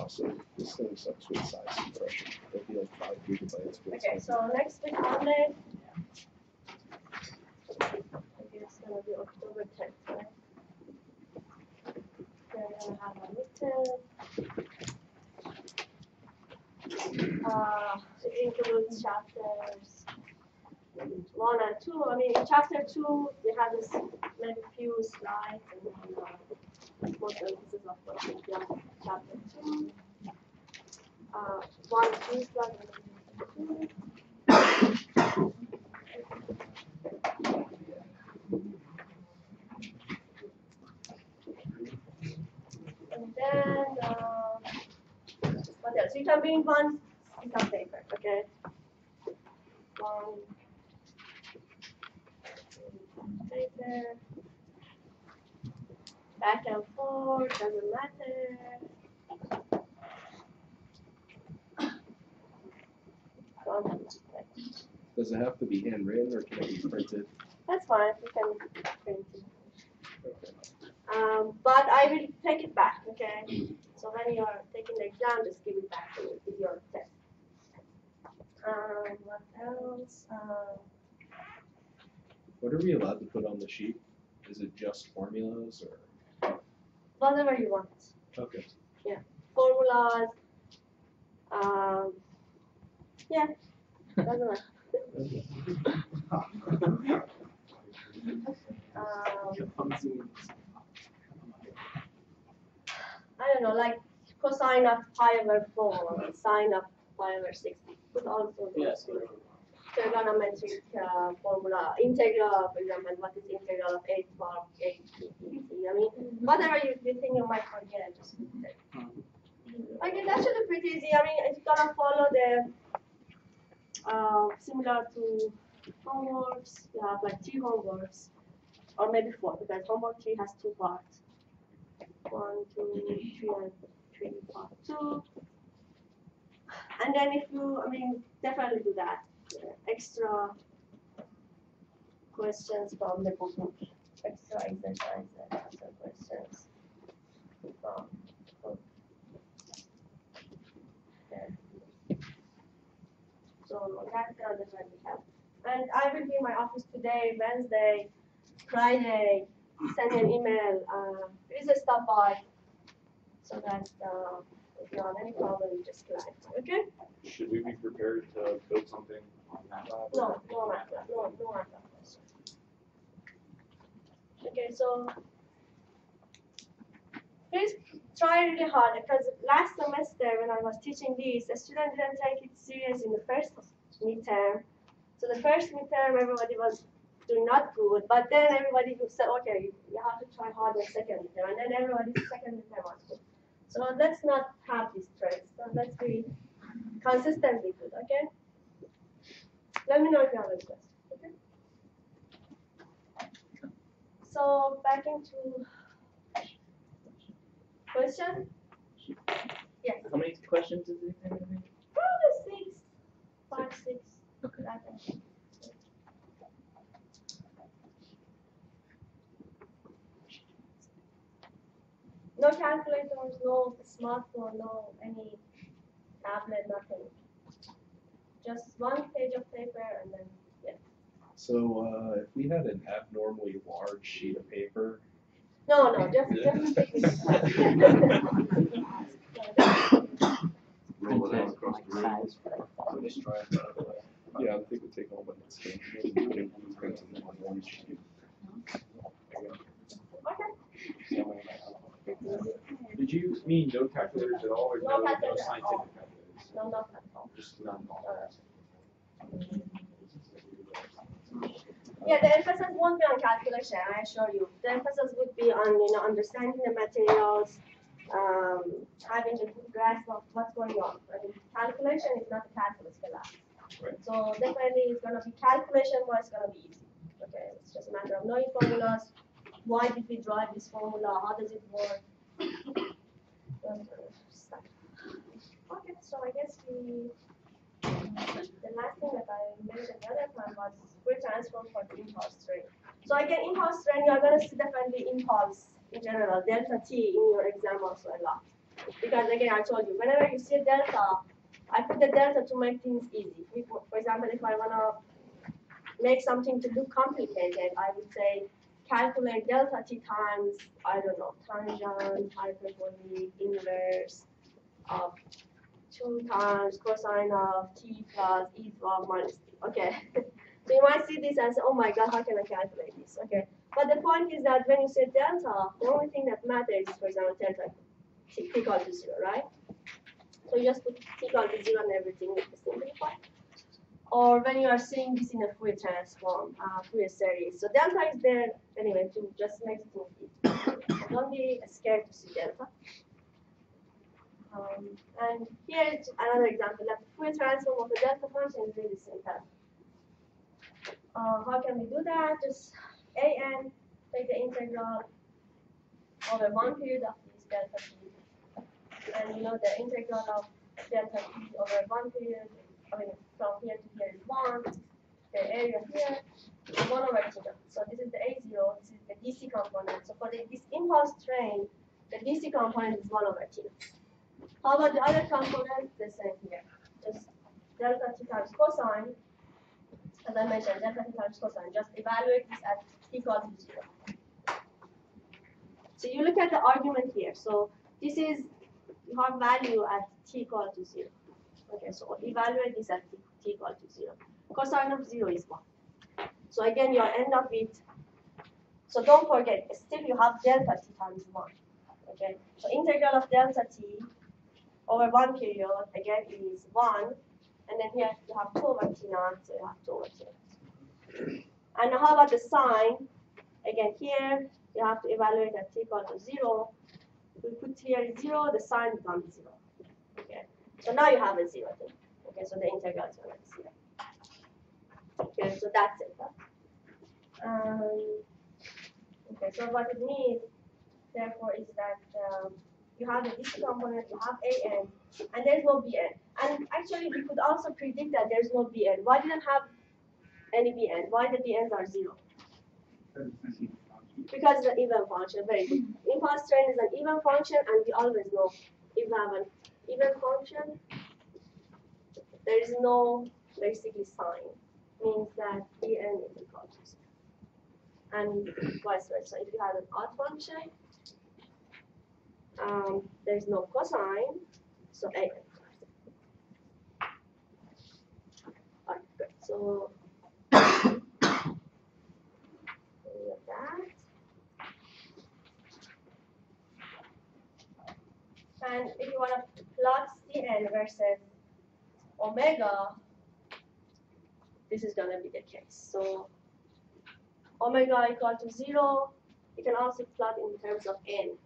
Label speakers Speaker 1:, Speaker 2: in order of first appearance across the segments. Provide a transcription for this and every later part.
Speaker 1: So this thing sucks with size compression. It'll be like 5 gigabytes.
Speaker 2: Okay, so next week Monday. Okay, it's gonna be October 10th, right? We're gonna have a midterm. It includes chapters 1 and 2. I mean, in chapter 2, we have this maybe few slides and then more emphasis of what we do in chapter 2. 1 and 2 slides and then 2. And then, what else? You can bring one piece of paper, okay? One paper, back and forth, doesn't matter.
Speaker 1: Does it have to be handwritten or can it be printed?
Speaker 2: That's fine, you can print it.
Speaker 1: Okay.
Speaker 2: But I will take it back, okay? So when you are taking the exam, just give it back to me with your test. What else?
Speaker 1: What are we allowed to put on the sheet? Is it just formulas or?
Speaker 2: Whatever you want.
Speaker 1: Okay.
Speaker 2: Yeah, formulas. Yeah, doesn't matter. I don't know, like cosine of pi over 4, sine of pi over 6. Could also be trigonometric formula, integral, for example, what is integral of 8 bar 8 dt. I mean, whatever you think you might forget, just put it. Okay, that should be pretty easy. I mean, it's gonna follow the similar to homeworks. You have like 3 homeworks, or maybe 4, because homework 3 has 2 parts. 1, 2, 3, and 3 part 2. And then if you, I mean, definitely do that. Extra questions from the book, extra exercises, extra questions from the book. Okay. So that's gonna definitely help. And I will be in my office today, Wednesday, Friday. Send me an email. Please stop by so that if you have any problem, you just clarify. Okay?
Speaker 3: Should we be prepared to build something on that?
Speaker 2: No matter. Okay, so please try really hard because last semester when I was teaching this, the students didn't take it serious in the first midterm. So the first midterm, everybody was doing not good, but then everybody said, okay, you have to try hard in second midterm, and then everybody's second midterm was good. So let's not have these traits. So let's be consistently good, okay? Let me know if you have any questions, okay? So back into question? Yes.
Speaker 4: How many questions is it?
Speaker 2: Probably 6, 5, 6.
Speaker 4: Okay.
Speaker 2: No calculators, no smartphone, no any tablet, nothing. Just 1 page of paper and then, yeah.
Speaker 1: So if we had an abnormally large sheet of paper.
Speaker 2: No, just take it.
Speaker 3: Roll it out across the room.
Speaker 1: So just try it that way. Yeah, I think it would take all my scan print them on one sheet.
Speaker 2: Okay.
Speaker 3: Did you mean no calculators at all, or
Speaker 2: No
Speaker 3: no
Speaker 2: calculators at
Speaker 3: scientific
Speaker 2: all.
Speaker 3: calculators?
Speaker 2: No, not at all.
Speaker 3: Just none.
Speaker 2: Yeah, the emphasis won't be on calculation, I assure you. The emphasis would be on, understanding the materials, having a good grasp of what's going on. I mean, calculation is not a calculus class.
Speaker 3: Right.
Speaker 2: So definitely it's going to be calculation, but it's going to be easy. Okay, it's just a matter of knowing formulas. Why did we drive this formula? How does it work? Okay, so I guess the last thing that I mentioned the other time was free transform for the impulse train. So again, impulse train, you're going to see definitely impulse in general, delta t in your exam also a lot. Because again, I told you, whenever you see a delta, I put the delta to make things easy. For example, if I want to make something to look complicated, I would say calculate delta t times, I don't know, tangent, hyperbolic, inverse of 2 times cosine of t plus e to the minus t. Okay. So you might see this and say, oh my god, how can I calculate this? Okay. But the point is that when you say delta, the only thing that matters is, for example, delta t equal to 0, right? So you just put t equal to 0 and everything is simplified. Or when you are seeing this in a Fourier transform, Fourier series. So delta is there anyway to just make things easy. So don't be scared to see delta. And here is another example that the Fourier transform of the delta function is really simple. How can we do that? Just an, take the integral over 1 period of this delta t. And you know the integral of delta t over 1 period, I mean from here to here is 1. The area here is 1 over t. So this is the A0, this is the DC component. So for this impulse train, the DC component is 1 over t. How about the other component? The same here. Just delta t times cosine. As I mentioned, delta t times cosine. Just evaluate this at t equal to 0. So you look at the argument here. So this is, you have value at t equal to 0. Okay, so evaluate this at t equal to 0. Cosine of 0 is 1. So again, you end up with, so don't forget, still you have delta t times 1. Okay, so integral of delta t over 1 period, again, is 1. And then here you have 2 over t naught, so you have 2 over t naught. And how about the sign? Again, here you have to evaluate at t equal to 0. We put here 0, the sign becomes 0. Okay, so now you have a 0 thing. Okay, so the integral is going to be 0. Okay, so that's it. Okay, so what it means, therefore, is that you have the DC component, you have an, and there's no bn. And actually, we could also predict that there's no bn. Why didn't have any bn? Why the bn's are 0? Because it's an even function. Very good. Impulse train is an even function, and we always know if we have an even function, there is no basically sign. Means that bn is equal to 0. And vice versa. If you have an odd function, there's no cosine, so a. Alright, good. So that. And if you want to plot Cn versus omega, this is going to be the case. So omega equal to 0, you can also plot in terms of n,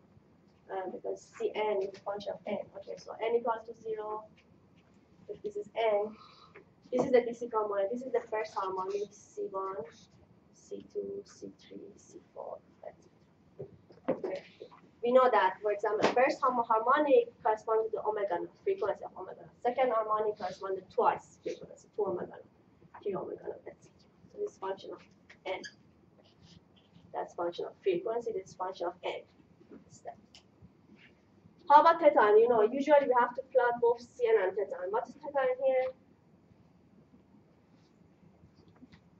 Speaker 2: because Cn is a function of n. Okay, so n equals to 0, if this is n, this is the DC component, this is the first harmonic, C1, C2, C3, C4, etc. Okay. We know that, for example, first harmonic corresponds to the omega naught, frequency of omega naught. Second harmonic corresponds to twice frequency, 2 omega naught, 3 omega naught, etc. So this is function of n. That's function of frequency, this is function of n. How about theta? You know, usually we have to plot both Cn and theta. And what is theta in here?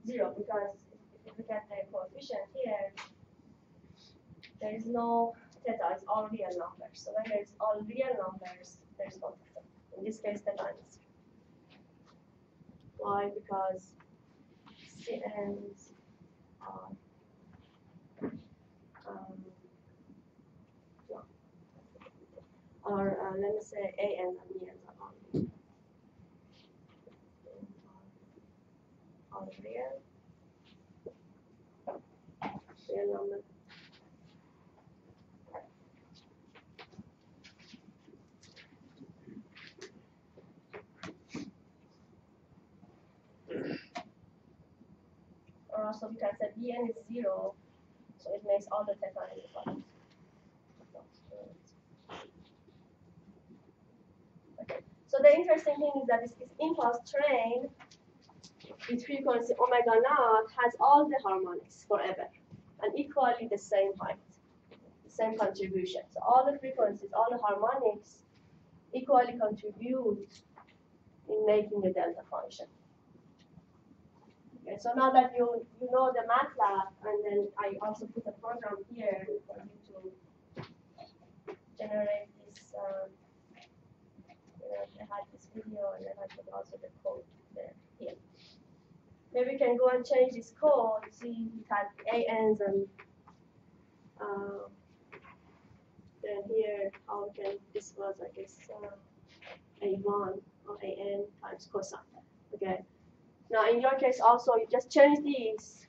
Speaker 2: 0, because if you look at the coefficient here, there is no theta, it's all real numbers. So when there's all real numbers, there's no theta. In this case, theta is 0. Why? Because Cn's are or let me say a and bn's are all real numbers. Or also we can say bn is 0, so it makes all the theta equal. So the interesting thing is that this impulse train with frequency omega naught has all the harmonics forever and equally the same height. same contribution. So all the frequencies, all the harmonics equally contribute in making the delta function. Okay, so now that you know the MATLAB, and then I also put a program here for you to generate this. I had this video, and then I put also the code there here. Maybe we can go and change this code. See, it had ANs and then here how can this was I guess A1 or AN times cosine. Okay. Now in your case also you just change these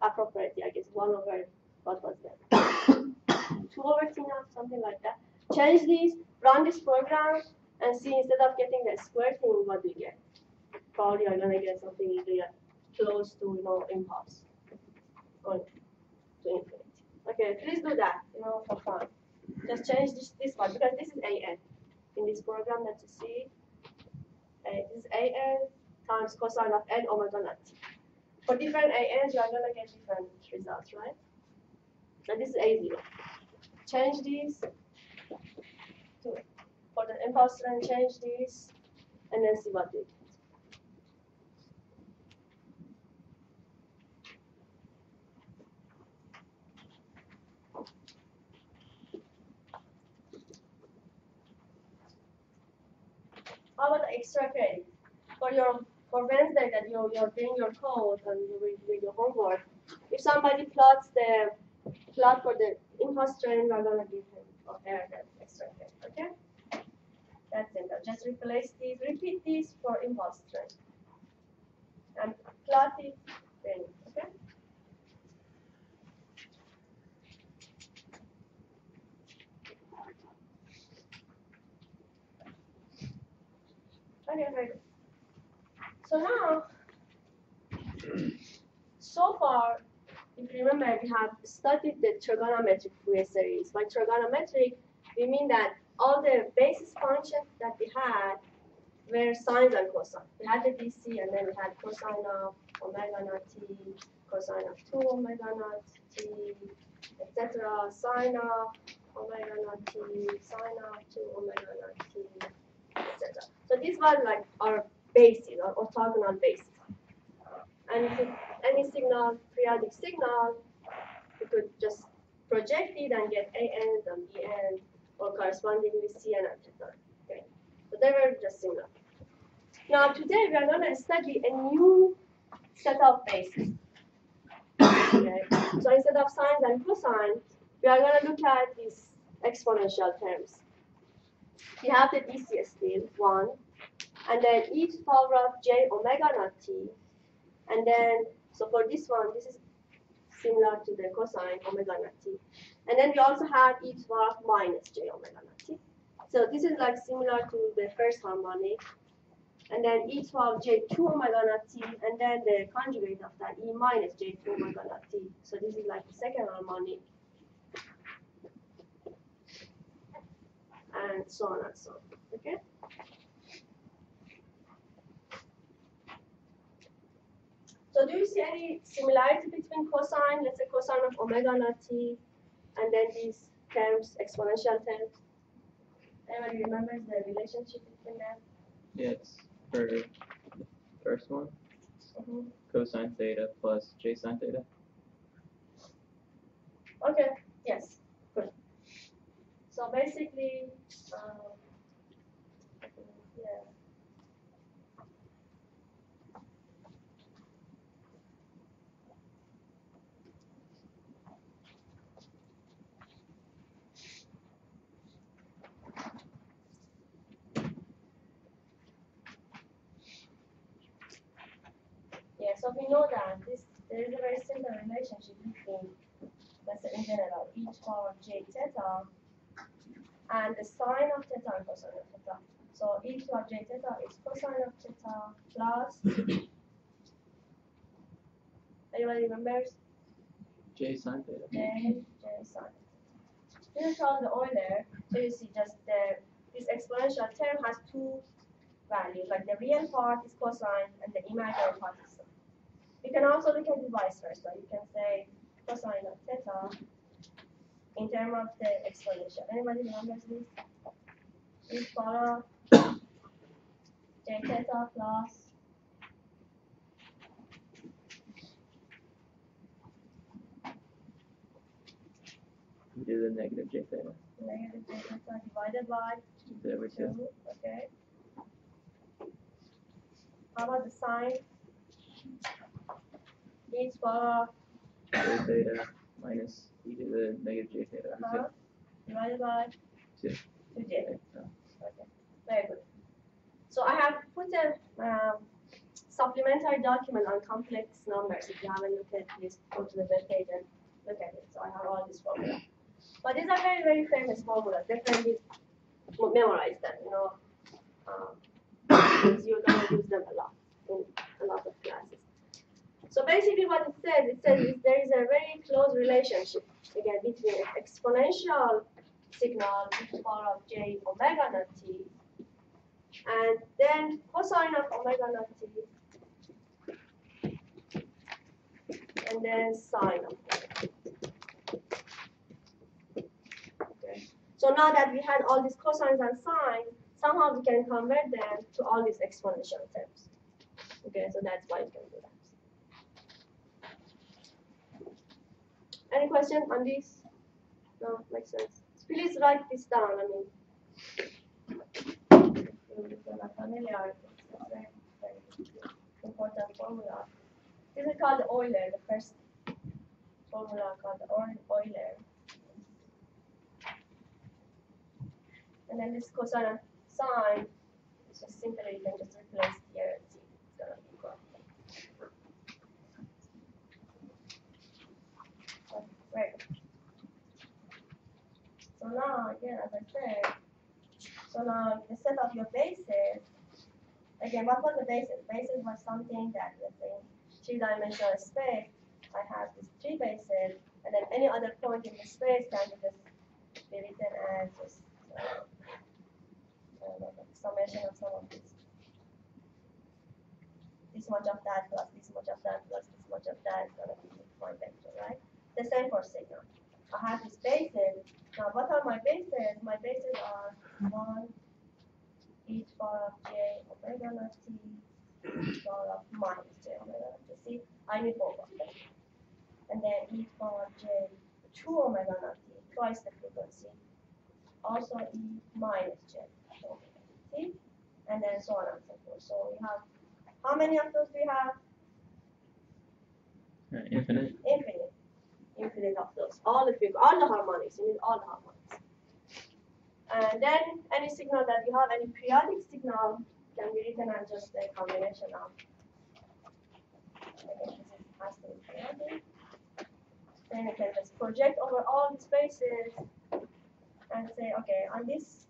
Speaker 2: appropriately. I guess 1 over what was that? 2 over T naught, something like that. Change these, run this program, and see instead of getting the square thing, what do you get? Probably you're gonna get something close to impulse going to infinity. Okay, please do that, for fun. Just change this one because this is AN in this program that you see. This is AN times cosine of n omega naught t. For different ANs, you are gonna get different results, right? And this is A0. Change these to for the impulse strength, change these, and then see what we get. How about the extra credit? For Wednesday that you're doing your code and you're doing your homework, if somebody plots the plot for the impulse strength, we're gonna give him or her that extra credit. Okay? That's it. Just replace these, repeat these for impulse strength. And plot it then, okay? Okay, very good. So now, so far, if you remember, we have studied the trigonometric Fourier series. By trigonometric, we mean that all the basis functions that we had were sines and cosines. We had the DC, and then we had cosine of omega naught t, cosine of 2 omega naught t, etc. Sine of omega naught t, sine of 2 omega naught t, etc. So these were like our bases, or orthogonal bases. And if any signal, periodic signal, we could just project it and get ANs and BNs, or correspondingly CN and theta. Okay, so they were just similar. Now today we are going to study a new set of bases. Okay, so instead of sines and cosines, we are going to look at these exponential terms. We have the DC still 1, and then e to the power of j omega naught t. And then, so for this one, this is similar to the cosine omega naught t. And then we also have e to the power of minus j omega naught t. So this is like similar to the first harmonic. And then e to the power of j2 omega naught t, and then the conjugate of that, e minus j2 omega naught t. So this is like the second harmonic. And so on and so on. Okay? So do you see any similarity between cosine, let's say cosine of omega naught t, and then these terms, exponential terms? Anybody remembers the relationship between them?
Speaker 4: Yes, for the first one, cosine theta plus j sine theta.
Speaker 2: Okay, yes, good. So basically, yeah. Yeah, so we know that there is a very simple relationship between, let's say in general, e to the power of j theta and the sine of theta and cosine of theta. So e to the power of j theta is cosine of theta plus, anybody remembers?
Speaker 4: J sine theta.
Speaker 2: J sine. This is called the Euler. So you see just this exponential term has two values, like the real part is cosine and the imaginary part is sine. You can also look at it vice versa. You can say cosine of theta in terms of the exponential. Anybody remembers this? E power j theta plus
Speaker 4: We do the negative j theta.
Speaker 2: negative j theta divided by
Speaker 4: There we go.
Speaker 2: 2. Okay. How about the sine? E power
Speaker 4: J theta minus e to the negative j theta.
Speaker 2: divided by
Speaker 4: 2.
Speaker 2: 2j.
Speaker 4: Oh.
Speaker 2: Okay, very good. So I have put a supplementary document on complex numbers. If you haven't looked at it, please go to the web page and look at it. So I have all these formulas. But these are very, very famous formulas. Definitely memorize them, you know. Because you're going to use them a lot in a lot of classes. So basically what it says is there is a very close relationship, again, between an exponential signal e to the power of j omega naught t and then cosine of omega naught t and then sine of omega. Okay. So now that we had all these cosines and sines, somehow we can convert them to all these exponential terms. Okay, so that's why you can do that. Any question on this? No, makes sense. Please write this down. I mean, if you're not familiar, it's a very, very important formula. This is called Euler, the first formula called Euler. And then this cosine and sine is just simply you can just replace here and see it's gonna be correct. Right. So now again, as I said, so now the set of your bases. Again, what was the basis? Basis was something that, let's say, three-dimensional space. I have these three bases, and then any other point in the space can be just be written as just summation of some of this. This much of that plus this much of that plus this much of that is going to be my vector, right? The same for signal. I have these bases. Now, what are my bases? My bases are 1 e to the power of j omega naught t e to the power of minus j omega naught t. See, I need both of them. And then e to the power of j 2 omega naught t, twice the frequency. Also e minus j omega t, and then so on and so forth. So we have, how many of those do we have?
Speaker 4: Infinite.
Speaker 2: Infinite. Infinite of those. All the harmonics. You need all the harmonics. And then any signal that you have, any periodic signal, can be written as just a combination of. Again, this has to be periodic. Then you can just project over all the spaces and say, okay, on this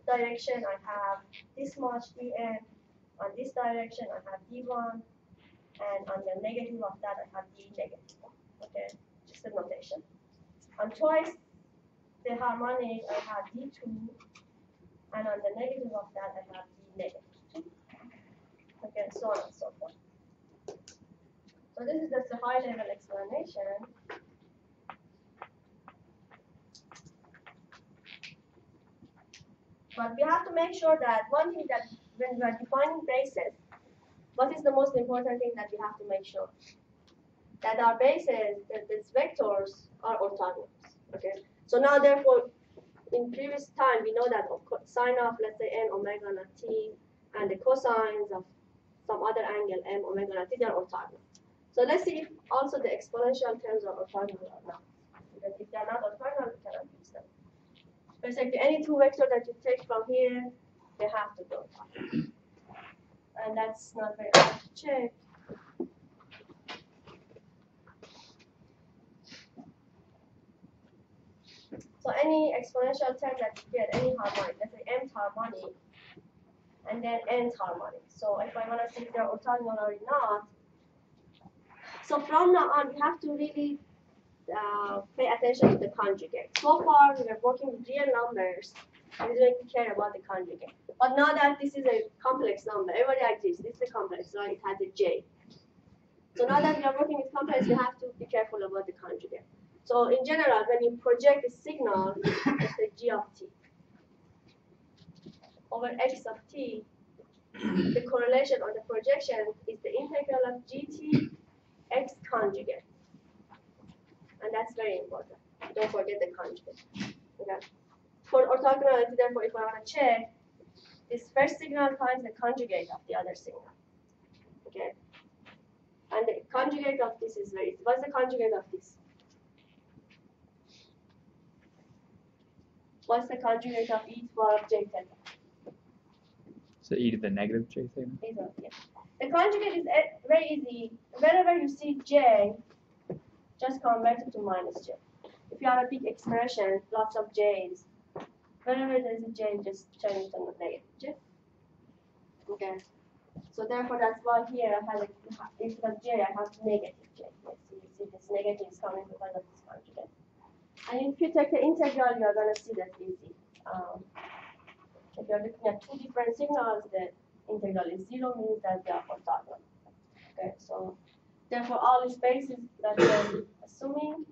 Speaker 2: direction I have this much dn, on this direction I have d1, and on the negative of that I have d negative. Okay, just the notation. On twice the harmonic I have d2, and on the negative of that I have d negative 2. Okay, so on and so forth. So this is just a high level explanation. But we have to make sure that one thing that when we are defining bases, what is the most important thing that we have to make sure? That our bases, that these vectors are orthogonal. Okay. So now therefore, in previous time we know that sine of, let's say, n omega naught t and the cosines of some other angle m omega naught t, they are orthogonal. So let's see if also the exponential terms are orthogonal or not. Because if they are not orthogonal, we cannot use them. Basically, any two vectors that you take from here, they have to go orthogonal. And that's not very hard to check. So any exponential term that you get, any harmonic, let's say mth harmonic, and then nth harmonic. So if I want to see if they're orthogonal or not, so from now on, we have to really pay attention to the conjugate. So far, we are working with real numbers. We don't care about the conjugate. But now that this is a complex number, everybody agrees this is a complex, right? It has a j. So now that we are working with complex, we have to be careful about the conjugate. So in general, when you project a signal, let's say g of t, over x of t, the correlation or the projection is the integral of gt x conjugate. And that's very important. Don't forget the conjugate. Okay. For orthogonality, therefore, if I want to check, this first signal times the conjugate of the other signal. Okay. And the conjugate of this is very, what's the conjugate of this? What's the conjugate of e to the power of j theta?
Speaker 5: So e to the negative j theta?
Speaker 2: Yeah. The conjugate is very easy. Wherever you see j, just convert it to minus j. If you have a big expression, lots of j's, wherever there's a j, just change it to negative j. Okay. So therefore, that's why here I have instead of j, I have negative j. Yes, so you see this negative is coming because of this conjugate. And if you take the integral, you're going to see that easy. If you're looking at two different signals, the integral is 0, means that they are orthogonal. Okay, so therefore all the spaces that we're assuming,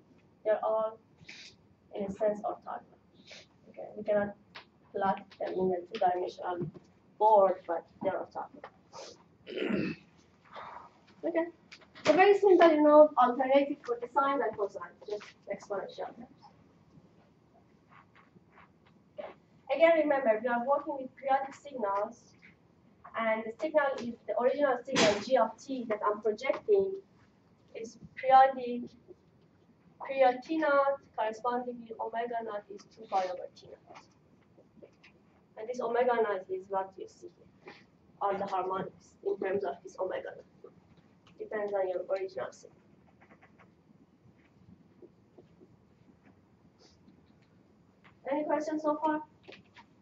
Speaker 2: they're all in a sense orthogonal. Okay, we cannot plot them in a two-dimensional board, but they're orthogonal. Okay, so very simple, you know, alternative for the sines and cosines, just exponential terms. Again, remember, we are working with periodic signals, and the signal is the original signal g of t that I'm projecting is periodic. Period t naught correspondingly omega naught is 2 pi over t naught. And this omega naught is what you see here, on the harmonics in terms of this omega naught. Depends on your original signal. Any questions so far?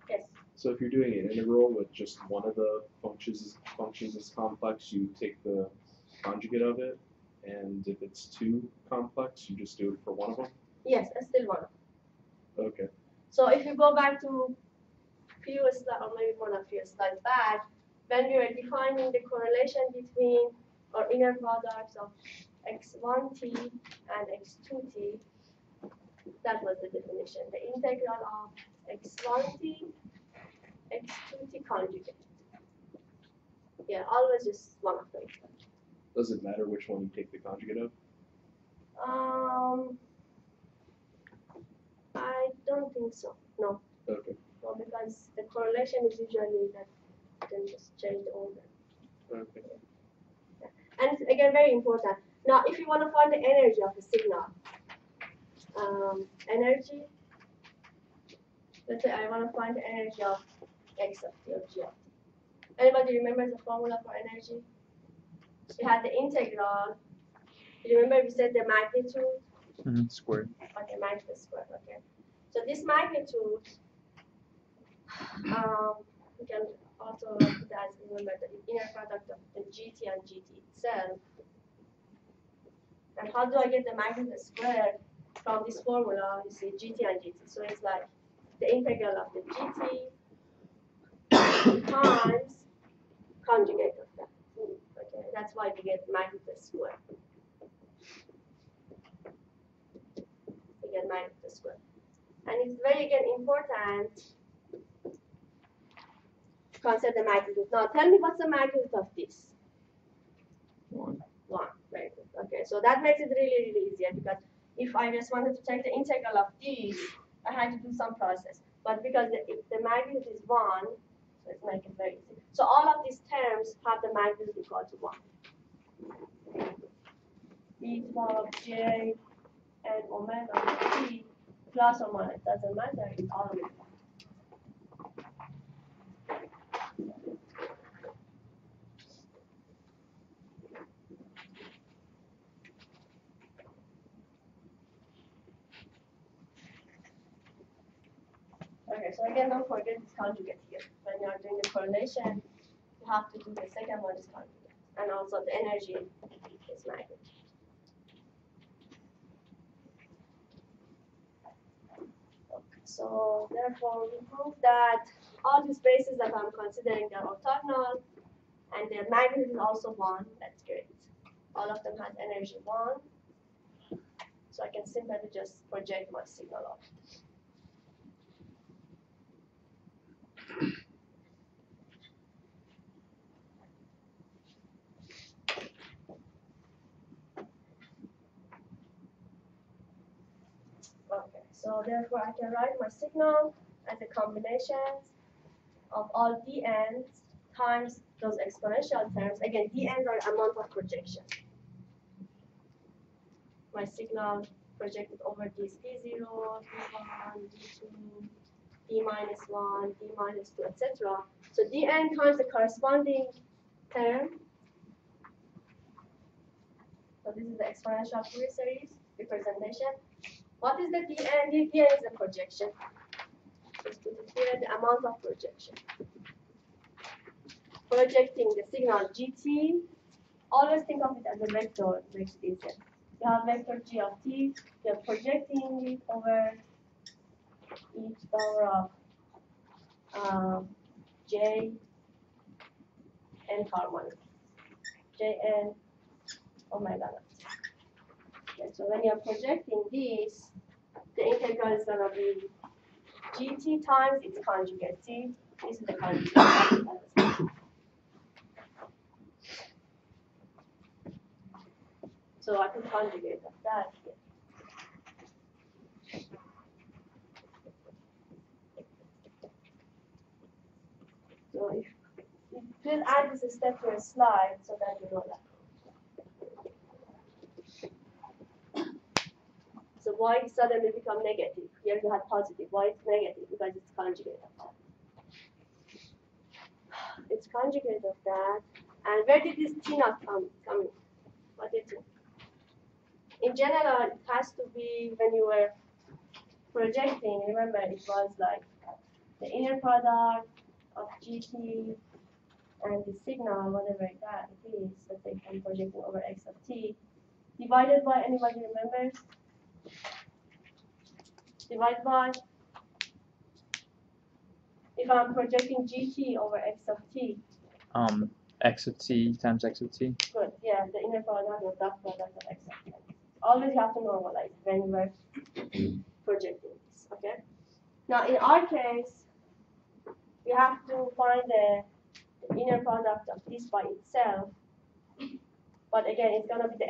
Speaker 2: Yes.
Speaker 1: So if you're doing an integral with just one of the functions is complex, you take the conjugate of it, and if it's too complex, you just do it for one of them?
Speaker 2: Yes, that's still one.
Speaker 1: Okay.
Speaker 2: So if you go back to few slides, or maybe one or few slides back, when we were defining the correlation between or inner products of x1t and x2t, that was the definition. The integral of x1t, x2t conjugate. Yeah, always just one of them.
Speaker 1: Does it matter which one you take the conjugate of?
Speaker 2: I don't think so. No.
Speaker 1: Okay.
Speaker 2: No, because the correlation is usually that you can just change the order.
Speaker 1: Okay.
Speaker 2: Yeah. And it's, again, very important. Now, if you want to find the energy of the signal, energy, let's say I want to find the energy of x of t or g of t. Anybody remembers the formula for energy? We had the integral. You remember we said the magnitude?
Speaker 5: Squared.
Speaker 2: Okay, magnitude squared. Okay. So this magnitude, we can also put as remember the inner product of the gt and gt itself. And how do I get the magnitude squared from this formula? You see gt and gt. So it's like the integral of the gt times conjugate of that. Okay, that's why we get magnitude squared. We get magnitude squared. And it's very, again, important to consider the magnitude. Now, tell me what's the magnitude of this?
Speaker 4: 1.
Speaker 2: 1. Very good. Okay, so that makes it really, really easier because if I just wanted to take the integral of these, I had to do some process. But because the magnitude is 1, so it's make it very easy. So all of these terms have the magnitude equal to 1. E to the power of j and omega t plus or minus, doesn't matter, it's all of it. Okay, so again, don't forget this conjugate here. When you are doing the correlation, you have to do the second one is conjugate. And also the energy is magnitude. Okay, so therefore we prove that all the spaces that I'm considering are orthogonal and their magnitude is also 1. That's great. All of them has energy 1. So I can simply just project my signal off it. Okay, so therefore I can write my signal as a combination of all dn's times those exponential terms. Again, dn's are amount of projection. My signal projected over these d0, d1, d2, d minus 1, d minus 2, etc. So dn times the corresponding term. So this is the exponential Fourier series representation. What is the dn? The dn is the projection. Just put it here, the amount of projection. Projecting the signal gt, always think of it as a vector, makes it easier. You have vector g of t, you're projecting it over each power of j n harmonic, jn omega naught. Okay, so when you're projecting this, the integral is going to be gt times its conjugate. See, this is the conjugate. So I can conjugate of that here. So if we'll add this step to a slide so that you know that. So why it suddenly become negative? Here you had positive. Why it's negative? Because it's conjugate of that. It's conjugate of that. And where did this t naught come in? What did it? In general, it has to be when you were projecting. Remember, it was like the inner product of gt and the signal, whatever that it is, let's say I'm projecting over x of t, divided by, anybody remembers? Divided by, if I'm projecting gt over x of t.
Speaker 5: X of t times x of t.
Speaker 2: Good, yeah, the inner product or dot product of x of t. Always you have to normalize when you are projecting this, okay? Now in our case, we have to find the inner product of this by itself. But again, it's going to be the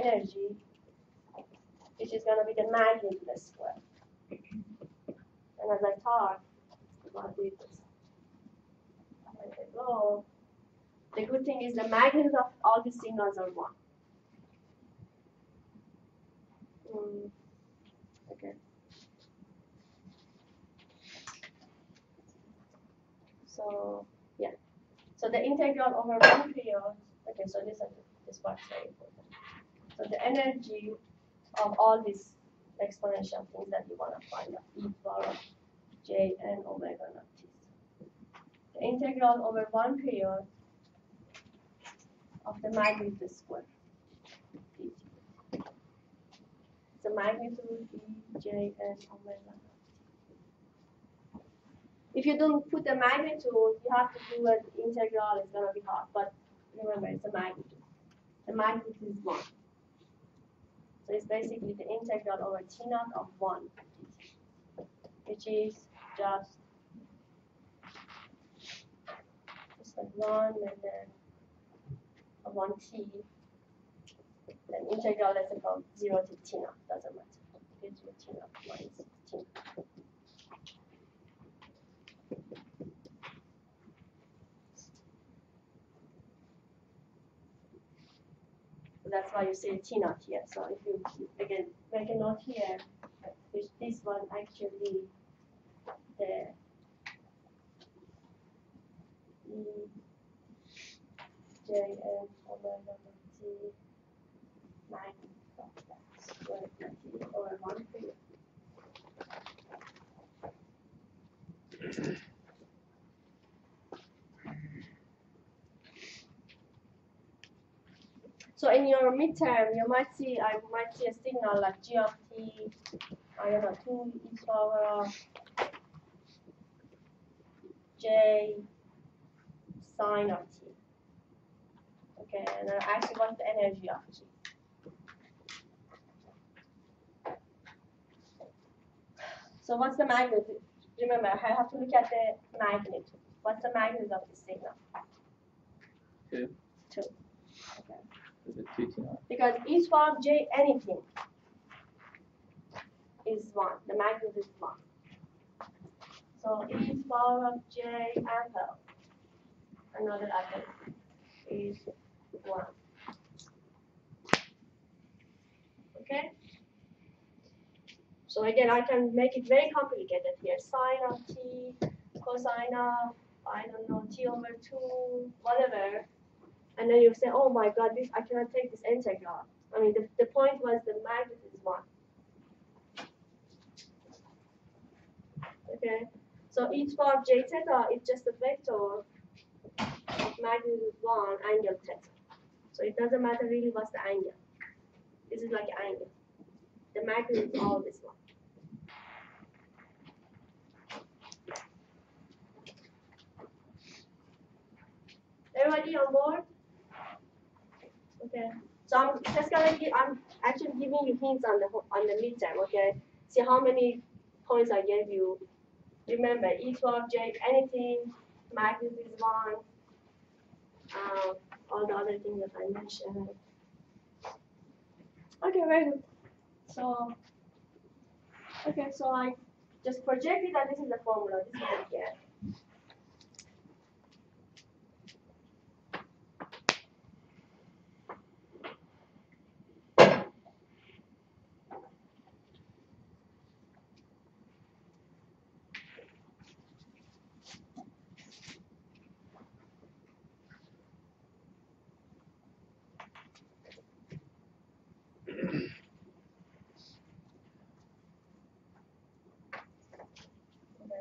Speaker 2: energy, which is going to be the magnitude square. And as I talk about this, the good thing is the magnitude of all these signals are 1. Okay. So yeah. So the integral over 1 period. Okay. So this part is very important. So the energy of all these exponential things that you want to find out, e power j n omega naught t. The integral over 1 period of the magnitude square. The magnitude e j n omega naught. If you don't put the magnitude, you have to do an integral. It's gonna be hard, but remember it's a magnitude. The magnitude is 1. So it's basically the integral over t naught of 1, which is just like 1 and then 1t. Then integral, let's say from 0 to t naught, doesn't matter. It gives you t naught minus t naught. So that's why you say t naught here. So if you again make a note here, which this one actually the e j n omega t magnitude of that squared t over 1 period. So in your midterm, you might see I might see a signal like g of t, I don't know, 2 e power of j sine of t. Okay, and then ask you what's the energy of t. So what's the magnitude? Remember, I have to look at the magnitude. What's the magnitude of the signal?
Speaker 4: 2.
Speaker 2: 2. Okay.
Speaker 4: Is it 2 T0?
Speaker 2: Because each power of j anything is 1. The magnitude is 1. So each power of j ample, another apple, is 1. Okay? So again, I can make it very complicated here. Sine of t, cosine of, I don't know, t over 2, whatever. And then you say, oh my god, this I cannot take this integral. I mean, the point was the magnitude is 1. Okay? So each power of j theta is just a vector of magnitude 1 angle theta. So it doesn't matter really what's the angle. This is like an angle. The magnitude is always 1. Everybody on board? Okay. So I'm actually giving you hints on the midterm. Okay. See how many points I gave you. Remember, each power of j, anything, magnitude is 1. All the other things that I mentioned. Okay, very good. So, okay, so I just projected that this is the formula. This is what I get.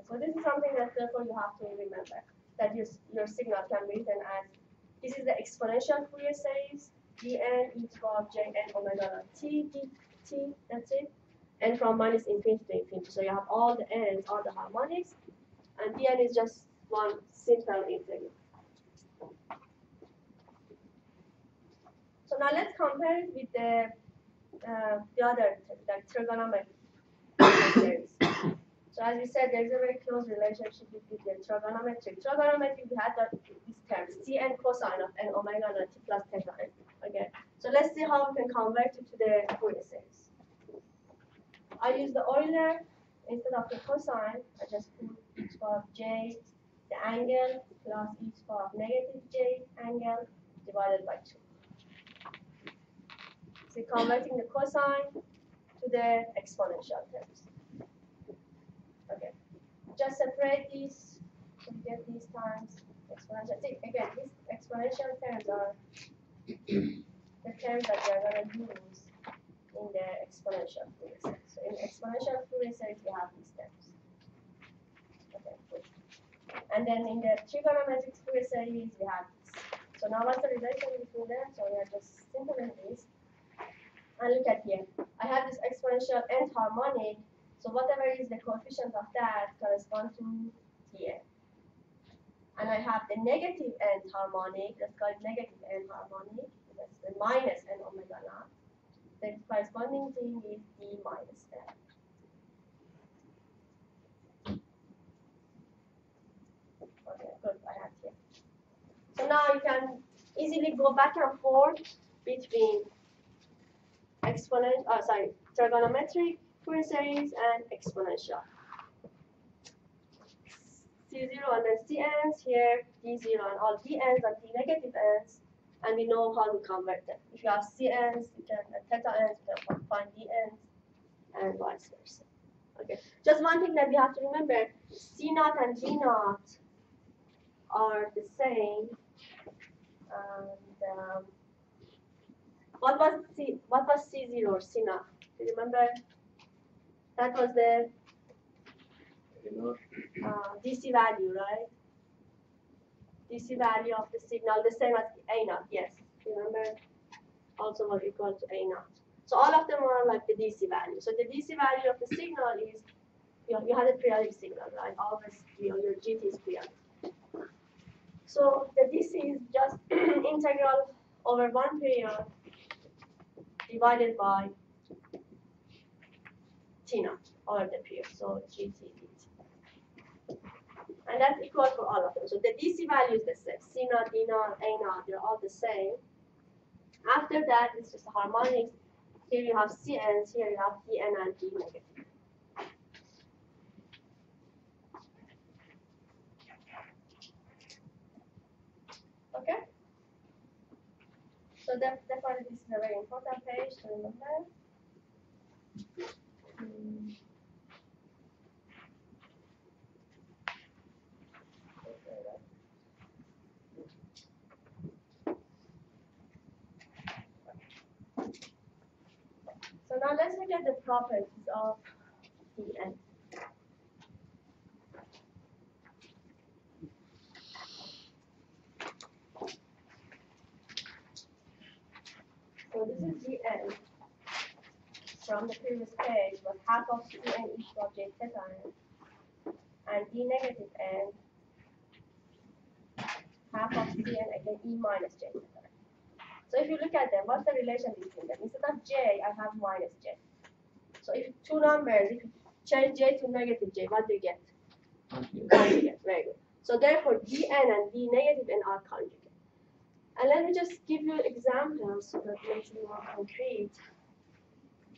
Speaker 2: So this is something that therefore you have to remember, that your signal can be written as, this is the exponential Fourier series, dn e to the power of j n omega naught t dt, that's it, and from minus infinity to infinity. So you have all the n's, all the harmonics, and dn is just one simple integral. So now let's compare it with the other, like trigonometry series. So as we said, there's a very close relationship between the trigonometry. Trigonometry, we had this term, Cn cosine of n omega naught t plus theta n. Okay. So let's see how we can convert it to the Fourier series. I use the Euler instead of the cosine. I just put each power of j, the angle, plus each power of negative j angle divided by 2. So converting the cosine to the exponential terms. Okay, just separate these to get these times exponential. See, again, these exponential terms are the terms that we are going to use in the exponential Fourier series. So in exponential Fourier series, we have these terms. Okay, good. And then in the trigonometric Fourier series, we have this. So now what's the relation between them? So we are just simplifying this. And look at here. I have this exponential nth harmonic. So whatever is the coefficient of that corresponds to Tn. And I have the negative nth harmonic, let's call it negative n harmonic, that's the minus n omega naught. The corresponding thing is d minus n. Okay, good, I have here. So now you can easily go back and forth between trigonometric Fourier series and exponential. C0 and then Cn's here, D0 and all Dn's and D negative n's, and we know how to convert them. If you have Cn's, you can theta n's, you can find Dn's, and vice versa. Okay. Just one thing that we have to remember: C0 and D0 are the same. And what was C0 or C0? Do you remember? That was the DC value, right? DC value of the signal, the same as A0, yes. Remember? Also was equal to A0. So all of them are like the DC value. So the DC value of the signal is, you had a periodic signal, right? Always, your GT is periodic. So the DC is just integral over one period divided by T0. over the period, so GT dt. And that's equal for all of them. So the DC value is the same. C naught, D naught, A naught, they're all the same. After that, it's just harmonics. Here you have Cn's, here you have Dn and D negative. Okay? So definitely this is a very important page to remember. So now let's look at the properties of Dn. So this is Dn from the previous page was half of Cn equal j theta n, and D negative n half of Cn again E minus j theta n. So if you look at them, what's the relation between them? Instead of j, I have minus j. So if two numbers, if you change j to negative j, what do you get? Conjugate. Very good. So therefore, Dn and D negative n are conjugate. And let me just give you examples so that it makes it more concrete.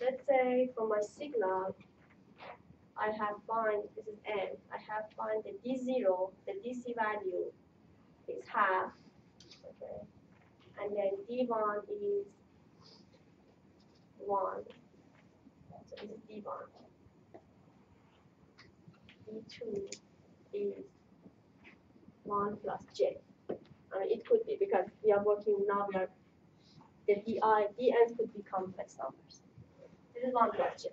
Speaker 2: Let's say for my signal, I have find, this is n, I have find the D0, the DC value is half, okay, and then D1 is 1, so this is D1. D2 is 1 plus j. I mean, it could be because we are working now, we are, the dn's could be complex numbers. This is 1 plus j.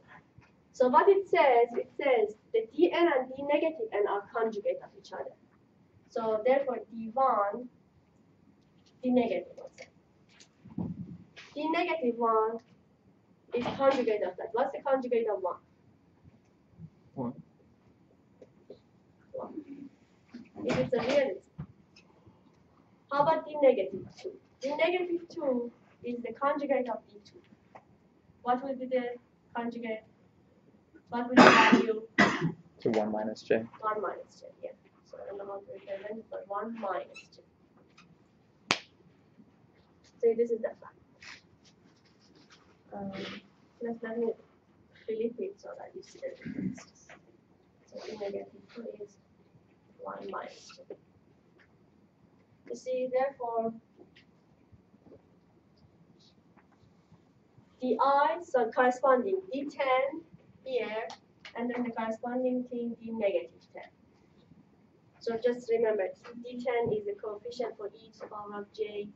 Speaker 2: So what it says the dn and d negative n are conjugate of each other. So therefore d1, d negative one. D negative 1 is conjugate of that. What's the conjugate of 1?
Speaker 4: 1.
Speaker 2: 1. If it's a reality. How about D negative 2? D negative 2 is the conjugate of D2. What will be the conjugate? What will be the value?
Speaker 5: So 1 minus j.
Speaker 2: 1 minus j, yeah. So I don't know how to represent it, but 1 minus j. So this is the fact. Let me flip it so that you see the differences. So D negative 2 is 1 minus j. You see, therefore, the so corresponding D10 here, and then the corresponding thing D negative 10. So just remember, D10 is the coefficient for e to the power of j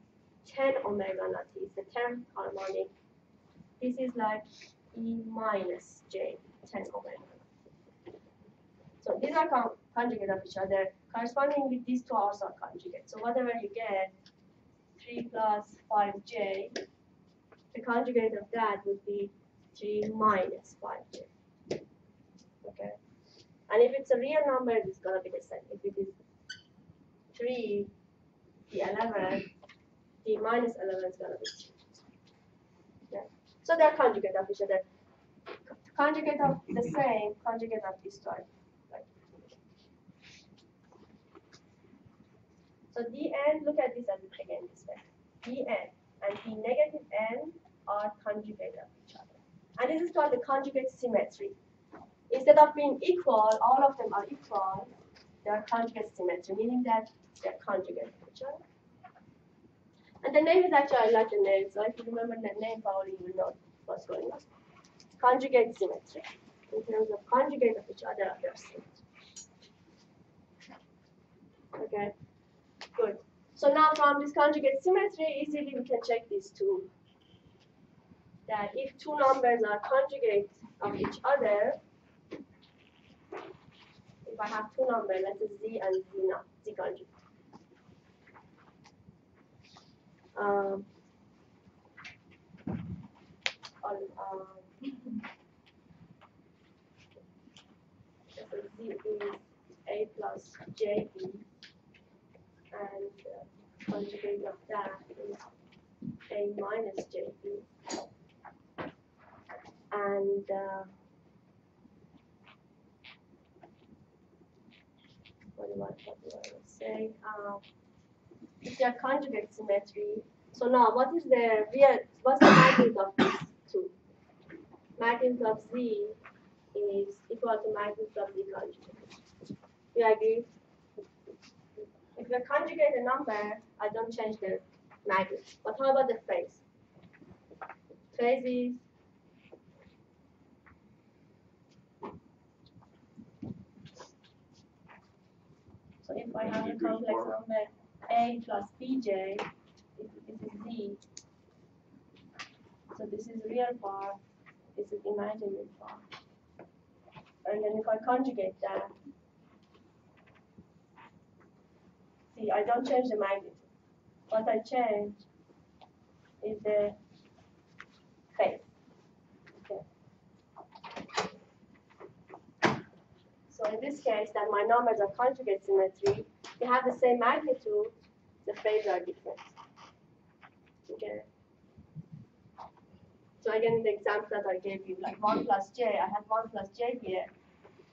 Speaker 2: 10 omega naught is the 10th harmonic. This is like e minus j 10 omega naught. So these are conjugate of each other. Corresponding with these two also are conjugate. So whatever you get, 3 plus 5j, the conjugate of that would be 3 minus 5j. Okay? And if it's a real number, it's going to be the same. If it is 3, the 11, the minus 11 is going to be 3. Okay? So they're conjugate of each other. Conjugate of the same, conjugate of this type. So Dn, look at this again this way. Dn and D negative n are conjugate of each other. And this is called the conjugate symmetry. Instead of being equal, all of them are equal, they are conjugate symmetry, meaning that they're conjugate of each other. And the name is actually, I like the name, so if you remember the name, probably you will know what's going on. Conjugate symmetry. In terms of conjugate of each other, they're symmetry. Okay. Good. So now from this conjugate symmetry, easily we can check these two. That if two numbers are conjugate of each other, if I have two numbers, let's say z and z naught, z conjugate. So z is a plus j b. And conjugate of that is a minus jb. And what do I say? If they are conjugate symmetry. So now, what's the magnitude of these two? Magnitude of Z is equal to magnitude of Z conjugate. You agree? If you conjugate a number, I don't change the magnitude. But how about the phase? Phase is so if I have a complex number A plus Bj, this is Z. So this is real part, this is imaginary part. And then if I conjugate that, see, I don't change the magnitude. What I change is the phase. Okay. So in this case, that my numbers are conjugate symmetry, they have the same magnitude, the phases are different. Okay. So again, the example that I gave you, like 1 plus j, I had 1 plus j here,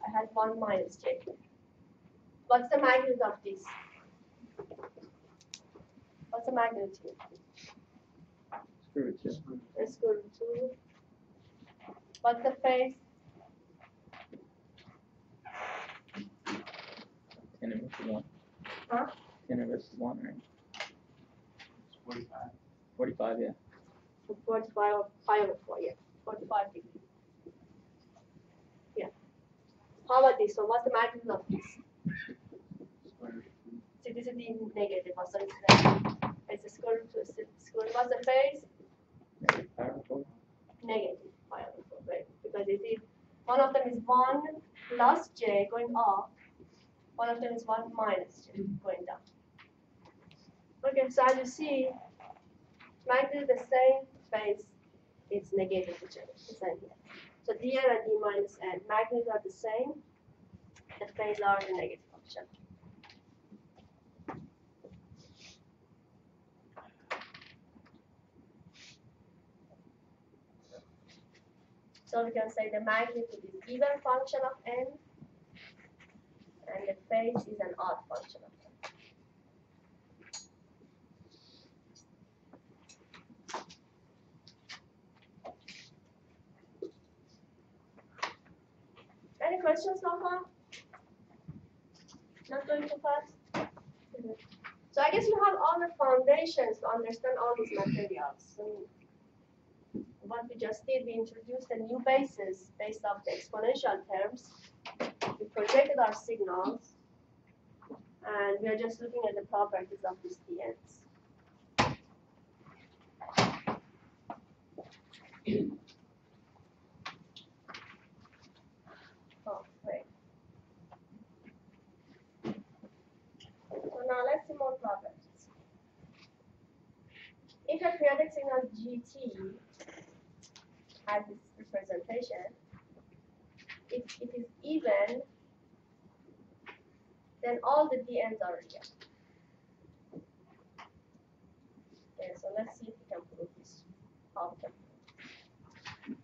Speaker 2: I had 1 minus j here. What's the magnitude of this? What's the magnitude?
Speaker 4: Square root 2.
Speaker 2: Let's go to 2. What's the phase?
Speaker 4: 10 inverse 1.
Speaker 2: Huh?
Speaker 4: 10 inverse 1, right?
Speaker 3: 45.
Speaker 4: 45, yeah.
Speaker 2: 45 or 5 or 4, yeah. 45 degrees. Yeah. How about this? So what's the magnitude of this? See, this is the negative, so it's negative. It's a square root to square root. What's the phase?
Speaker 4: Negative pi over 4.
Speaker 2: Negative pi over 4, right? Because it is, one of them is 1 plus j going up, one of them is 1 minus j going down. Okay, so as you see, magnitude is the same, phase is negative to change, the same here. So dn and d minus n, magnitudes are the same, the phase are the negative function. So we can say the magnitude is even function of n, and the phase is an odd function of n. Any questions so far? Not going too fast? So I guess you have all the foundations to understand all these materials. And what we just did, we introduced a new basis based off the exponential terms. We projected our signals, and we are just looking at the properties of these dn's. Oh, great. So now let's see more properties. If a periodic signal gt has this representation, if it is even, then all the dn's are real. Okay, so let's see if we can prove this. How we can prove it.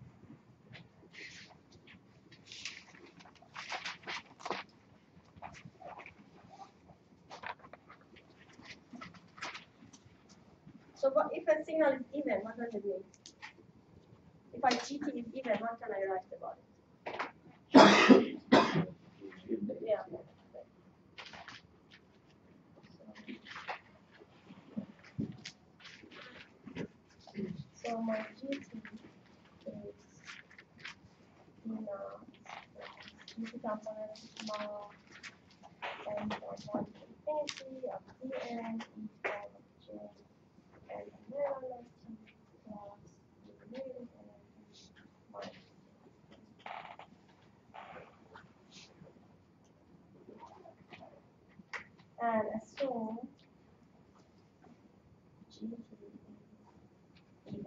Speaker 2: So what, if a signal is even, what does it mean? If I gt is even, what can I write about it? Yeah. So my gt is gt component small n from 1 to infinity of dn equal j and minus t plus d negative n minus. And assume gt is even.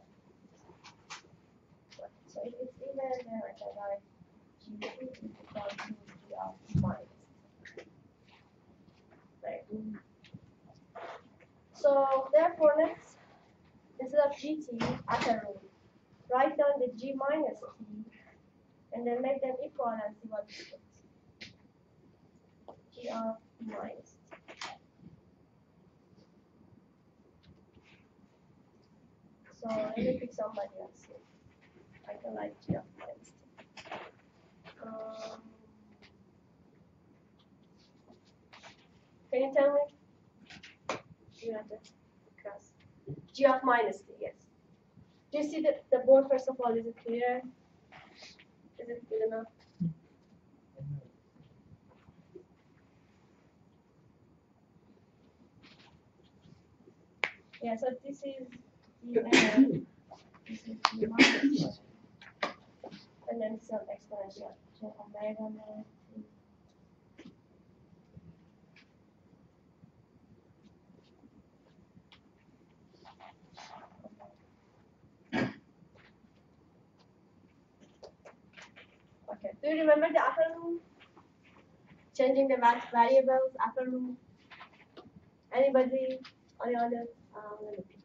Speaker 2: So if it's even, then I can write gt is equal to g of minus. Right. So therefore, let's, instead of gt as a rule, write down the g minus t, and then make them equal and see what it gets. G of minus. So let me pick somebody else here. I can like G of minus t. Can you tell me? You have to cross. G of minus t, yes. Do you see the board first of all? Is it clear? Is it good enough? Yeah, so this is the this is the minus, and then some exponential to omega minus t. Okay, do you remember the upper rule? Changing the variables, upper rule? Anybody? Any other? Let me pick.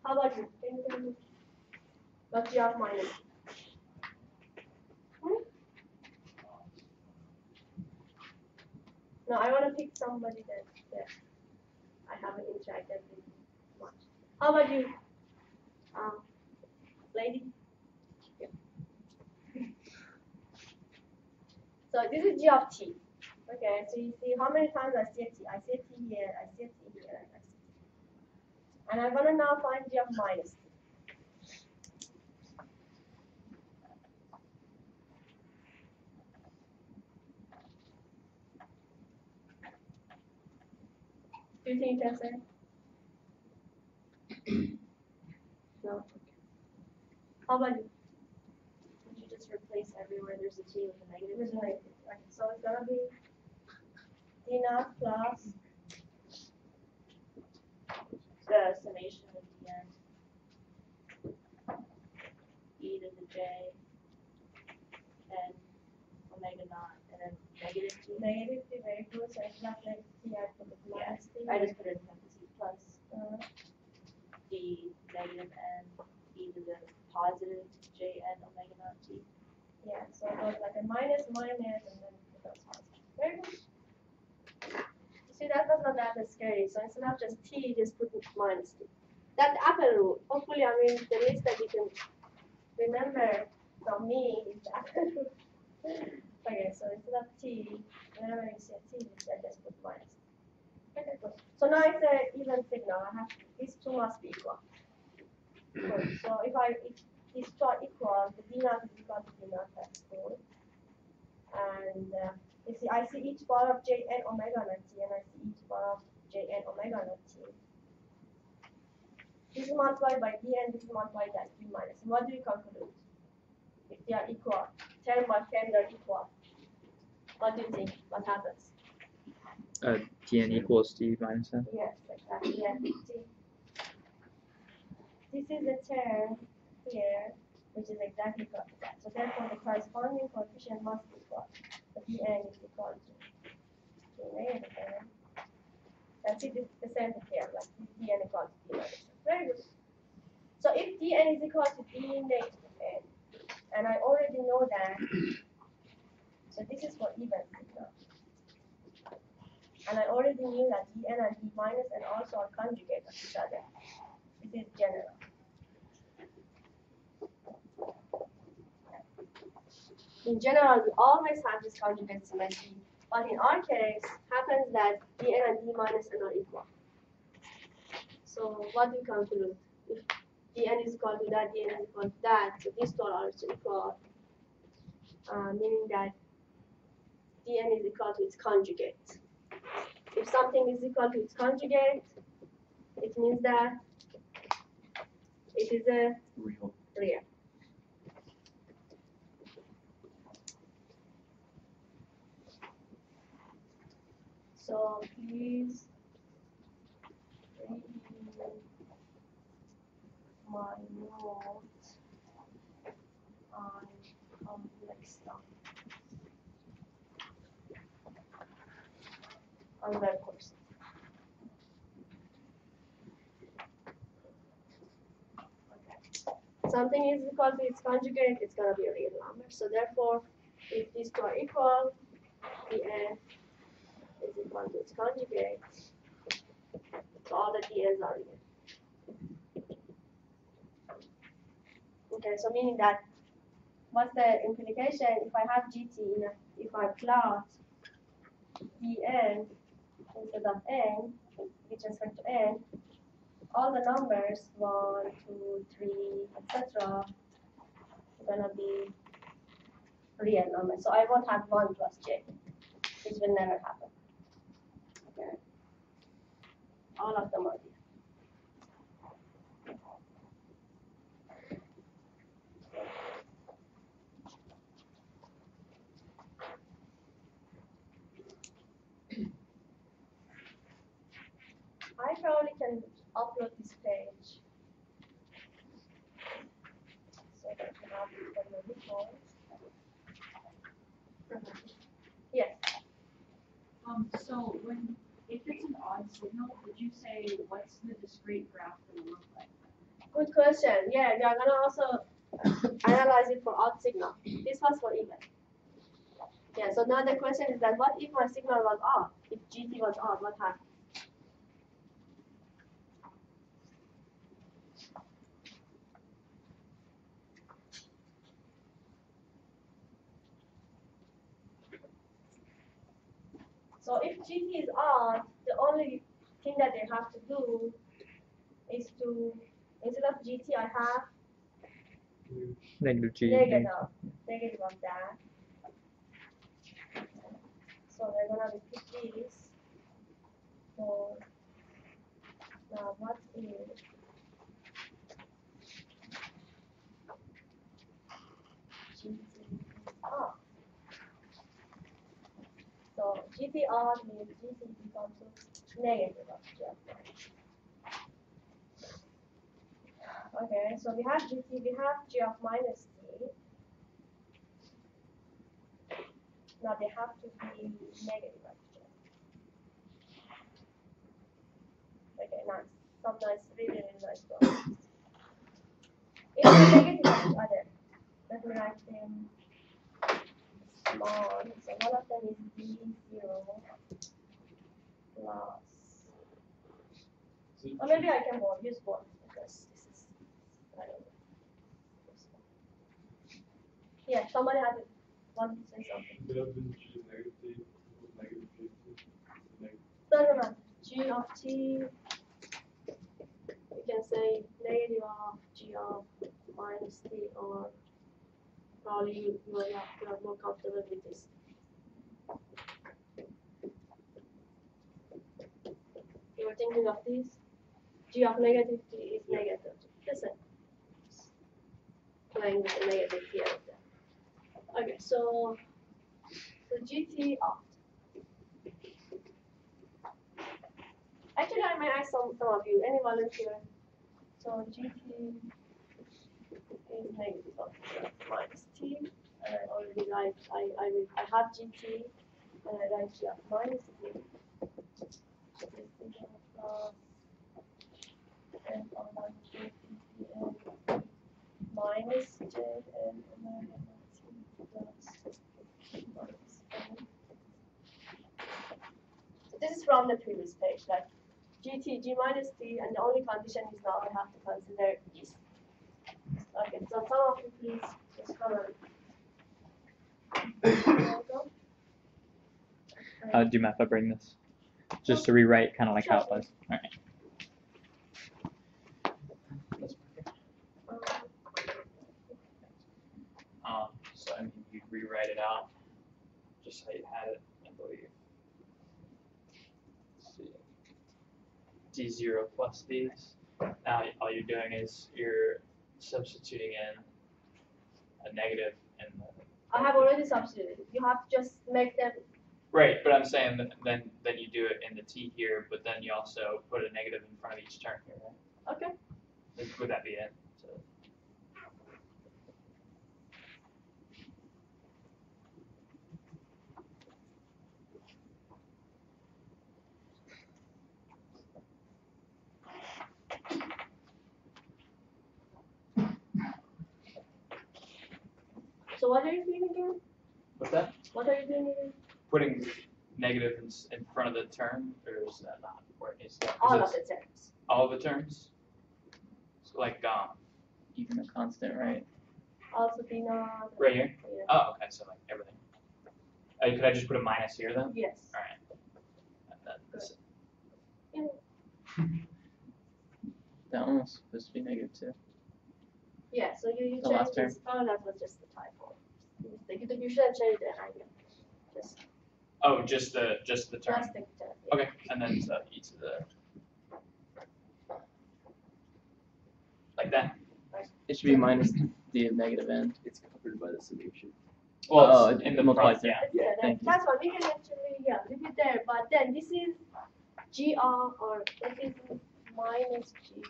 Speaker 2: How about you? Can you tell me? What's G of minus? No, I want to pick somebody that I haven't interacted with much. How about you? Lady? Yeah. So this is G of t. Okay, so you see how many times I see a t. I see a t here, I see a t here, and I see t. And I want to now find G of minus t. Do you think you can say? No. How about you? Would you just replace everywhere there's a t with a negative? With a negative. Okay, so it's gonna be d naught plus
Speaker 6: The summation of dn e to the j and omega naught and then negative t.
Speaker 2: negative t very good, so it's not negative t, I put it minus t.
Speaker 6: I just put it in parentheses plus d negative n e to the positive j n omega naught t.
Speaker 2: Yeah, so it goes like a minus, minus, and then it goes positive. Very good. You see, that was not that scary. So instead of just t, just put minus t. That upper rule. Hopefully, I mean, the least that you can remember from me is the upper rule. Okay, so instead of t, whenever you see a t, I just put minus t. Okay, good. So now it's an even signal. I have these two must be equal. Good. So if these two are equal, the d naught is equal to d naught plus 4. And you see, I see each bar of j n omega naught t, and I see each bar of j n omega naught t. This is multiplied by d, and this is multiplied by d minus. And what do you conclude? If they are equal, term by term they are equal. What do you think? What happens?
Speaker 5: Dn equals d minus n.
Speaker 2: Yes, exactly. Yeah. See, this is a term here, which is exactly equal to that. So therefore, the corresponding coefficient must be equal. The dn is equal to negative n. That's it. The same here, like dn equal to d minus n. Very good. So if dn is equal to d negative n, and I already know that, so this is for even signal. And I already knew that dn and d minus n also are conjugate of each other. This is general. In general, we always have this conjugate symmetry, but in our case, happens that dn and d minus n are equal. So what do you conclude? If dn is equal to that, dn is equal to that, so these two are also equal, meaning that dn is equal to its conjugate. If something is equal to its conjugate, it means that it is a
Speaker 1: Real.
Speaker 2: real. So please read my note on complex stuff. On web course. Okay. Something is equal to its conjugate, it's going to be a real number. So therefore, if these two are equal, the n 1 to its conjugate. So all the dn's are real. Okay, so meaning that what's the implication if I have gt if I plot dn instead of n with respect to n, all the numbers 1, 2, 3, etc. are gonna be real numbers. So I won't have 1 plus j. This will never happen. Okay. All of them are real. I probably can upload this page so that you have it for your report. Yes.
Speaker 6: So if it's an odd signal, would you say what's the discrete graph gonna look like?
Speaker 2: Good question. Yeah, we are gonna also analyze it for odd signal. This was for even. Yeah, so now the question is that what if my signal was odd? If GT was odd, what happened? So if GT is odd, the only thing that they have to do is to, instead of GT, I have
Speaker 5: Negative G.
Speaker 2: negative of that. So we're gonna repeat this. So now what is GT odd? So GT odd means GT is equal to negative of G of minus. Okay, so we have GT, we have G of minus T. Now they have to be negative of G. Okay, nice. Some nice, really nice drawings. If they're negative of each other, let me write them small. So one of them is D0 plus, or maybe I can use both because this is, I don't know. Yeah, somebody had want to say something. No. G of t, you can say negative of G of minus t, or probably you are more comfortable with this. You were thinking of this? G of negative t is negative. Listen. Playing with the negative t out there. Okay, so GT off. Actually, I may ask some of you, any volunteer? So GT is negative of minus t, and I already write, I have GT, and I write G of minus t. So this is plus n on 1 to n minus j n omega t plus minus n. So this is from the previous page, like GT, G minus T, and the only condition is now I have to consider this. Okay, so some of you please just come on.
Speaker 5: Do you mind if I bring this? Just to rewrite kind of like how it was. All right. So I mean, you rewrite it out just how you had it, I believe. Let's see. D0 plus these. Now all you're doing is you're substituting in a negative in the.
Speaker 2: I have already substituted. You have to just make them.
Speaker 5: Right, but I'm saying that then you do it in the t here, but then you also put a negative in front of each term here, right?
Speaker 2: Okay.
Speaker 5: Would that be it? So.
Speaker 2: So what are you doing again?
Speaker 5: What's that?
Speaker 2: What are you doing again?
Speaker 5: Putting negative in front of the term, or is that not where it needs to go? 'Cause
Speaker 2: All of
Speaker 5: it's
Speaker 2: the terms.
Speaker 5: all of the terms? So like
Speaker 4: Even a constant, right?
Speaker 2: Also be not.
Speaker 5: right here?
Speaker 2: Yeah.
Speaker 5: Oh, okay, so like everything. Could I just put a minus here then?
Speaker 2: Yes.
Speaker 5: Alright. And then
Speaker 2: Yeah.
Speaker 4: That one was supposed to be negative 2.
Speaker 2: Yeah, so you
Speaker 4: The
Speaker 2: change
Speaker 4: last term.
Speaker 2: this. Oh, that was just the typo. You should have changed the angle. Just
Speaker 5: oh, just the term.
Speaker 2: plastic term.
Speaker 5: Okay, and then so e to the like that.
Speaker 4: It should be minus d of negative n.
Speaker 3: It's covered by the summation.
Speaker 5: Well,
Speaker 4: Oh,
Speaker 5: it's in the
Speaker 4: multiplies
Speaker 5: front,
Speaker 4: it.
Speaker 5: yeah.
Speaker 2: Yeah,
Speaker 4: Thank you.
Speaker 2: that's what we can actually leave it there. But then this is gr or this is minus g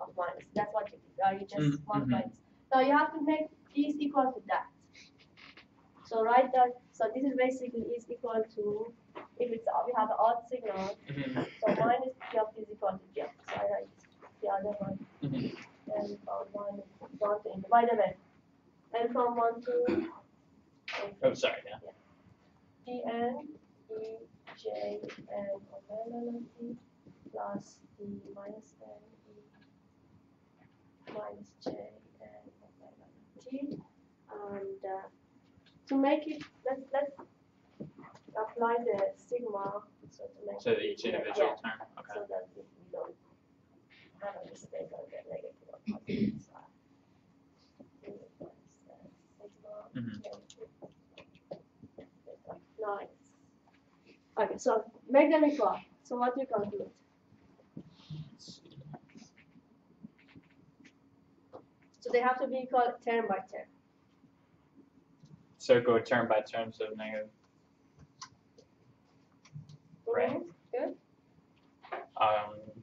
Speaker 2: of minus. That's what you just multiply this. Now you have to make these equal to that. So write that. So this is basically is equal to if it's we have an odd signal. So minus g of t is equal to g of t. So I write the other one. And from 1 to n. By the way, and from 1 to
Speaker 5: Oh, sorry, yeah.
Speaker 2: dn e j n omega t plus d minus n e minus j n omega t. And to make it, let's apply the sigma. So to make
Speaker 5: So each individual term.
Speaker 2: so
Speaker 5: Okay.
Speaker 2: that we don't have a mistake on the negative or positive side. Nice. Okay, so make them equal. So what do you conclude?
Speaker 5: Let's see.
Speaker 2: So they have to be equal term by term.
Speaker 5: So go term by term, so negative. Right.
Speaker 2: Mhm, good.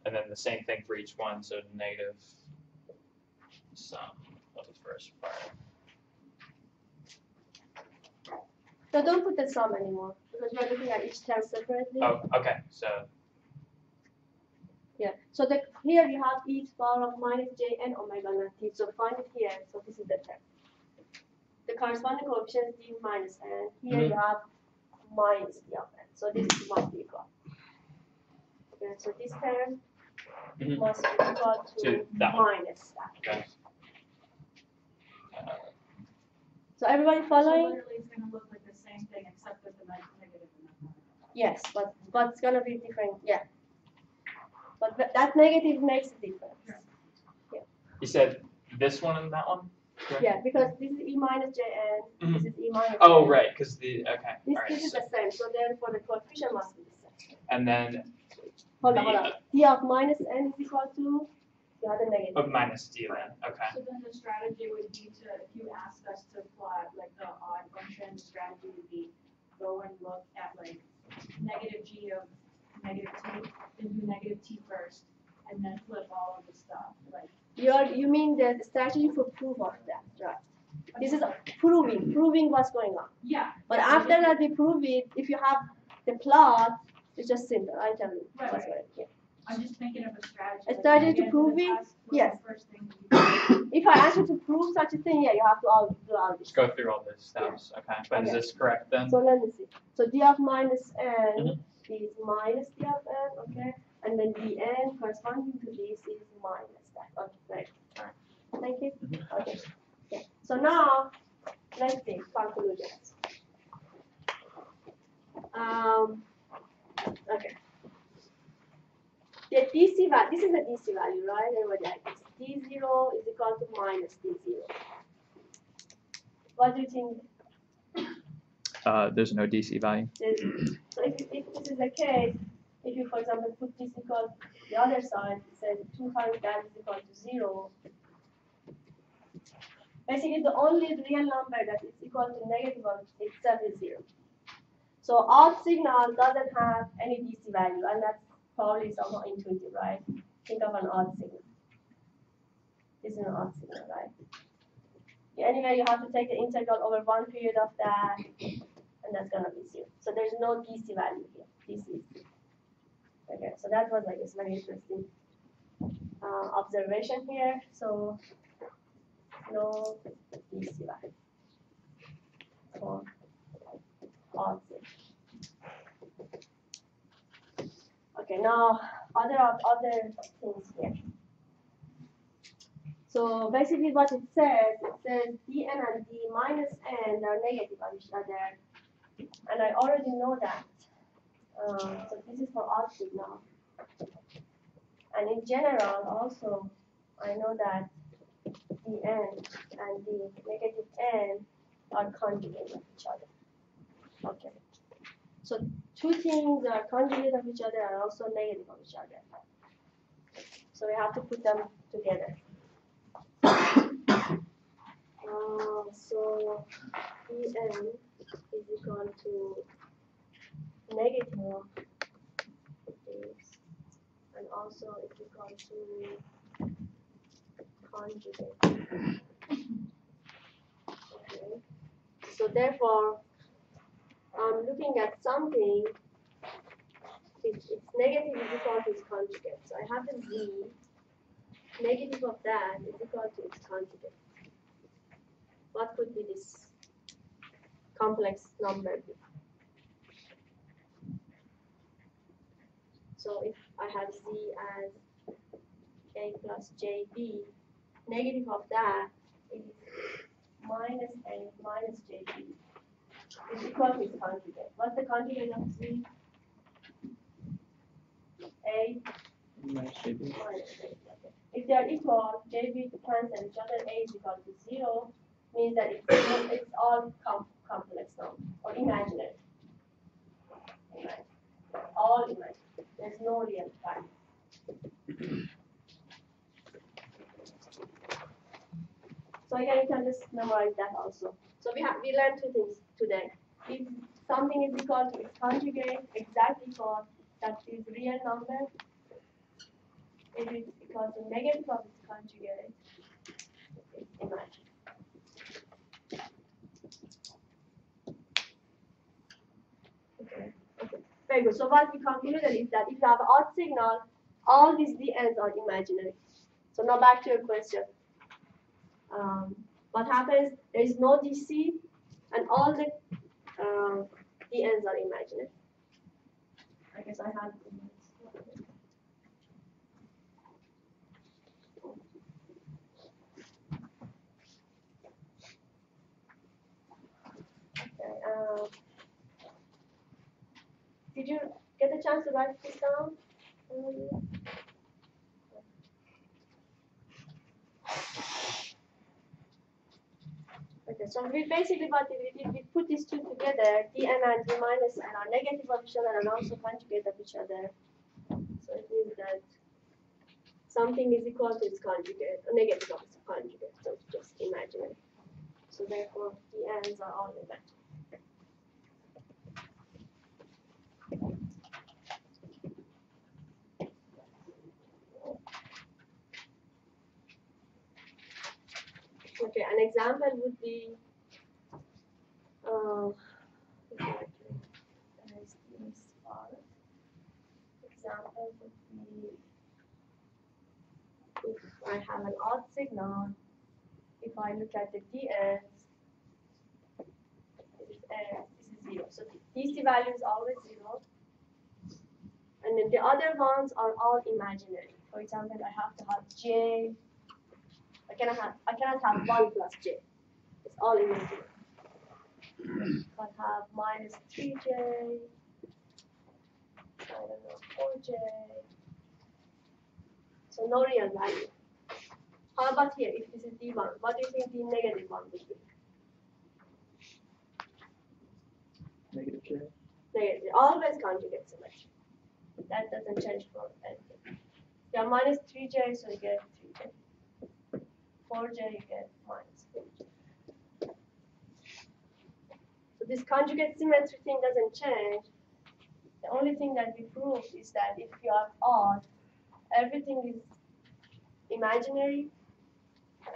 Speaker 5: And then the same thing for each one, so negative sum of the first part.
Speaker 2: So don't put the sum anymore because we are looking at each term separately.
Speaker 5: Oh, okay, so
Speaker 2: Yeah. So here you have each power of minus j n omega naught t. So find it here. So this is the term. The corresponding coefficient is d minus n. Here you have minus d of n. So this must be equal. Okay. So this term must be equal
Speaker 5: To
Speaker 2: to
Speaker 5: that one.
Speaker 2: minus that.
Speaker 5: okay.
Speaker 2: So everybody
Speaker 6: So
Speaker 2: following?
Speaker 6: literally it's gonna look like the same thing except with the negative in the front.
Speaker 2: Yes, but it's gonna be different. Yeah. But that negative makes a difference.
Speaker 5: You said this one and that one?
Speaker 2: Yeah, because this is e minus j n. This is e minus.
Speaker 5: Oh,
Speaker 2: n.
Speaker 5: right, because okay.
Speaker 2: This
Speaker 5: All right.
Speaker 2: is the same. So therefore the coefficient must be the same.
Speaker 5: And then
Speaker 2: Hold on,
Speaker 5: the,
Speaker 2: hold on. D of minus n is equal to the other negative.
Speaker 5: minus d then. Okay.
Speaker 6: So then the strategy would be to, if you ask us to plot like the odd function, the strategy would be go and look at like negative g of negative t, then do negative t first, and then flip all of the stuff. Like
Speaker 2: You mean the strategy for proof of that, right? This is proving what's going on.
Speaker 6: yeah.
Speaker 2: But
Speaker 6: yeah,
Speaker 2: after that we prove it, if you have the plot, it's just simple. I tell you
Speaker 6: Right,
Speaker 2: what's
Speaker 6: right.
Speaker 2: going on. Yeah.
Speaker 6: I'm just thinking of a strategy.
Speaker 2: A
Speaker 6: like,
Speaker 2: strategy
Speaker 6: when you
Speaker 2: to
Speaker 6: get
Speaker 2: prove
Speaker 6: the
Speaker 2: it?
Speaker 6: test, what's
Speaker 2: Yes.
Speaker 6: the first thing you do?
Speaker 2: If I ask you to prove such a thing, yeah, you have to do all this.
Speaker 5: Just go through all the steps. Okay. But is
Speaker 2: Okay.
Speaker 5: this correct then?
Speaker 2: So let me see. So d of minus n
Speaker 5: Mm-hmm.
Speaker 2: is minus d of n, okay? And then dn corresponding to this is minus that. Okay, right. Thank you. Okay. So now let's see conclusions. Okay. The DC value, this is a DC value, right? Everybody like this. D0 is equal to minus D0. What do you think?
Speaker 5: There's no DC value.
Speaker 2: So if this is the case, if you, for example, put this equal to the other side, it says 2 times that is equal to 0. Basically, the only real number that is equal to negative 1 itself is 0. So odd signal doesn't have any DC value, and that's probably somehow intuitive, right? Think of an odd signal. This is an odd signal, right? Anyway, you have to take the integral over one period of that, and that's gonna be 0. So there's no DC value here. DC is 0. Okay, so that was like a very interesting observation here. So no DC value for odd signal. Okay, now other things here. So basically what it says dn and d minus n are negative of each other. And I already know that. So this is for odd signal. And in general also, I know that dn and the negative n are conjugate of each other. Okay. So two things are conjugate of each other and also negative of each other. So we have to put them together. So dn is equal to negative of this, and also it's equal to conjugate. Okay. So therefore, I'm looking at something. It's negative is equal to its conjugate. So I have the z. Negative of that is equal to its conjugate. What could be this complex number be? So if I have z as k plus jb, negative of that is minus a minus jb is equal to its conjugate. What's the conjugate of z? A
Speaker 4: Minus JB.
Speaker 2: minus a. Okay. If they are equal, jb cancel each other, a is equal to 0, means that it's all complex number or imaginary. All imaginary. There's no real fact. So again, you can just memorize that also. So we learned two things today. If something is equal to its conjugate, exactly equal, that is real number. If it's equal to negative of its conjugate, it's imaginary. Okay. Very good. So what we concluded is that if you have odd signal, all these dn's are imaginary. So now back to your question. What happens? There is no DC, and all the dn's are imaginary. I guess I have. Okay. Did you get a chance to write this down? Okay, so we basically what we did, we put these two together, dn and d minus n are negative of each other and also conjugate of each other. So it means that something is equal to its conjugate, or negative of its conjugate, so it's just imaginary. So therefore, dn's are all imaginary. Okay, an example would be, example would be, if I have an odd signal, if I look at the dn's, this is 0. So the DC value is always 0. And then the other ones are all imaginary. For example, I have to have j. I cannot have 1 plus j. It's all imaginary. I have minus 3j. I don't know, 4j. So no real value. How about here? If this is d1, what do you think the negative one would be?
Speaker 4: Negative J.
Speaker 2: Negative. Always conjugate symmetry. That doesn't change for anything. You have minus 3j, so you get 3j. 4j, you get minus 4j. So this conjugate symmetry thing doesn't change. The only thing that we prove is that if you are odd, everything is imaginary,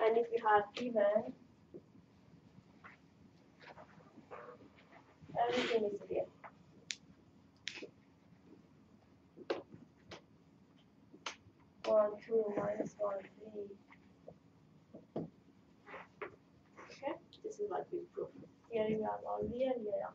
Speaker 2: and if you have even, everything is real. One, 2, minus 1, 3. Okay, this is what we prove. Here you have all real, here you have.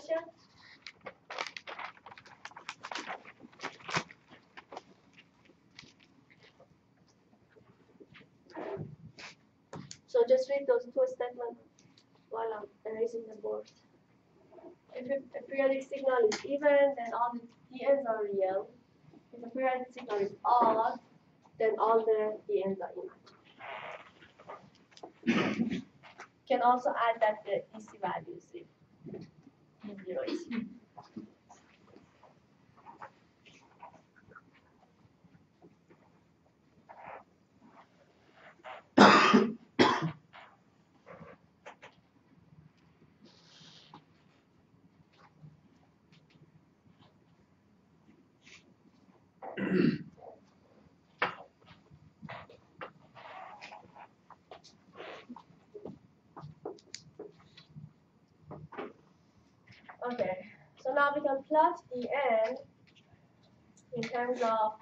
Speaker 2: question? So just read those two statements while I'm erasing the board. If a periodic signal is even, then all the dn's are real. If a periodic signal is odd, then all the dn's are imaginary. Can also add that the EC value is zero EC. Okay, so now we can plot dn in terms of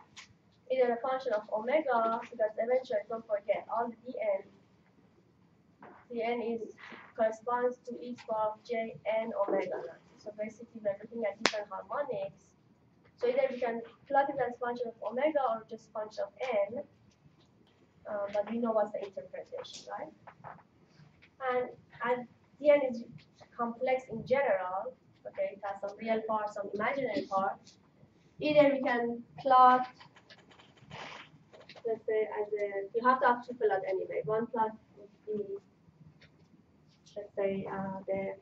Speaker 2: either a function of omega, because eventually, don't forget, all the dn is corresponds to each power of j n omega naught. So basically, we're looking at different harmonics. So either we can plot it as function of omega or just function of n, but we know what's the interpretation, right? And as dn is complex in general, okay, it has some real parts, some imaginary parts. Either we can plot, let's say, as a, you have to have two plot anyway. One plot would be, let's say, the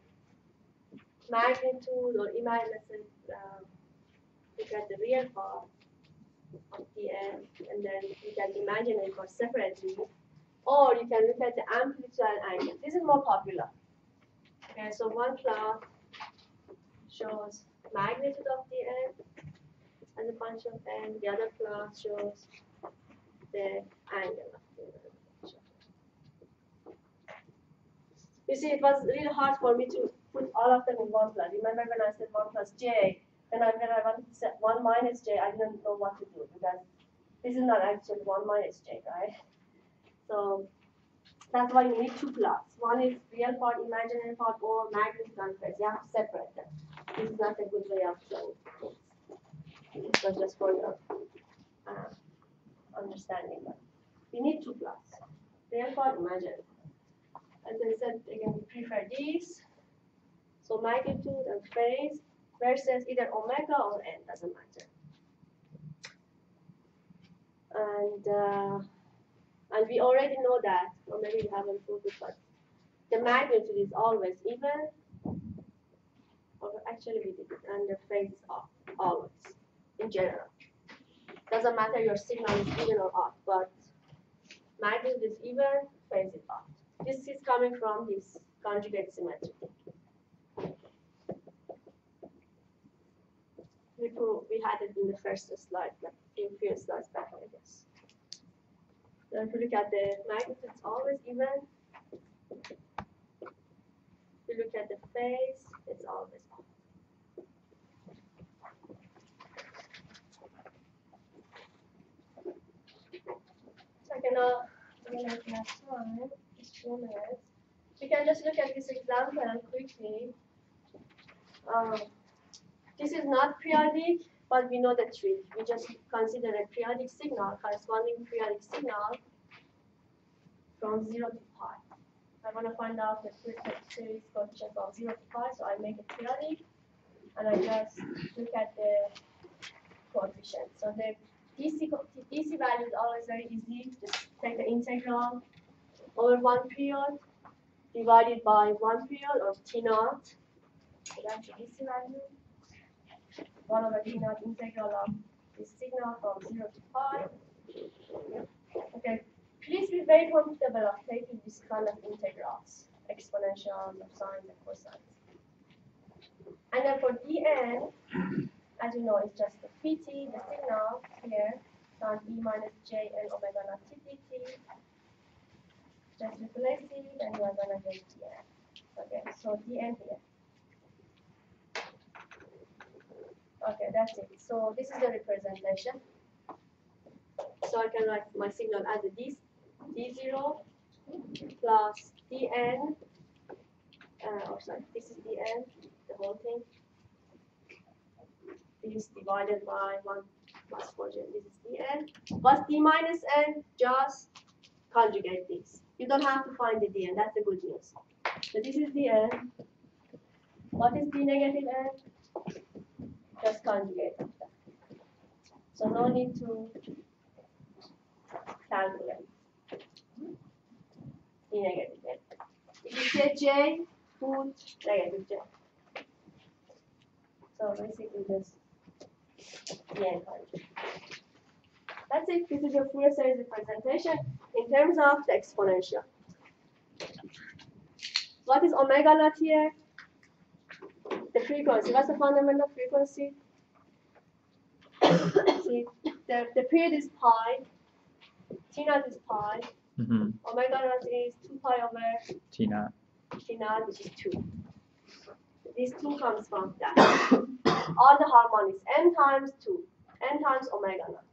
Speaker 2: magnitude or imagine, let's say, look at the real part of dn, and then you can imagine it for separately, or you can look at the amplitude and angle. This is more popular. Okay, so one plot shows magnitude of dn as a function of n, the other plot shows the angle of dn. You see, it was really hard for me to put all of them in one plot. Remember when I said 1 plus j, then when I wanted to set 1 minus j, I didn't know what to do because this is not actually 1 minus j, right? So that's why you need two plots. One is real part, imaginary part, or magnitude and phase. You have to separate them. This is not a good way of showing things. So just for your understanding that. We need two plots. Real part, imaginary. As I said, again, we prefer these. So magnitude and phase versus either omega or n, doesn't matter. And we already know that, or maybe we haven't proved it, but the magnitude is always even, or actually we did it, and the phase is off, always, in general. Doesn't matter your signal is even or off, but magnitude is even, phase is off. This is coming from this conjugate symmetry. We had it in the first slide, like a few slides back, I guess. So if you look at the magnitude, it's always even. If you look at the phase, it's always off. So I cannot have time, just 2 minutes. We can just look at this example quickly. This is not periodic, but we know the trick. We just consider a periodic signal, corresponding periodic signal from 0 to pi. I want to find out the series coefficient from 0 to pi, so I make it periodic, and I just look at the coefficient. So the DC value is always very easy. Just take the integral over 1 period, divided by 1 period, or T naught. So that's the DC value. 1 over T naught integral of this signal from 0 to pi. Okay, please be very comfortable of taking this kind of integrals, exponentials, of sines, and cosines. And then for dn, as you know, it's just the pt, the signal here, times e minus j and omega naught t dt. Just replace it, and you are going to get dn. Okay, so dn here. Okay, that's it. So this is the representation. So I can write my signal as a d0 plus dn, or sorry, this is dn, the whole thing. This divided by 1 plus 4j. This is dn. What's d minus n? Just conjugate this. You don't have to find the dn. That's the good news. So this is dn. What is d negative n? Just conjugate that. So no need to calculate d negative n. If you say j, put negative j. So basically just dn conjugate. That's it. This is your Fourier series representation in terms of the exponential. What is omega naught here? The frequency. What's the fundamental frequency? See, the period is pi. T naught is pi. Omega naught is 2 pi over
Speaker 7: T naught.
Speaker 2: T naught, which is 2. This 2 comes from that. All the harmonics, n times 2, n times omega naught.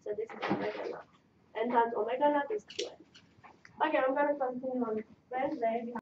Speaker 2: So this is omega naught. N times omega naught is 2n. Okay, I'm going to continue on Wednesday.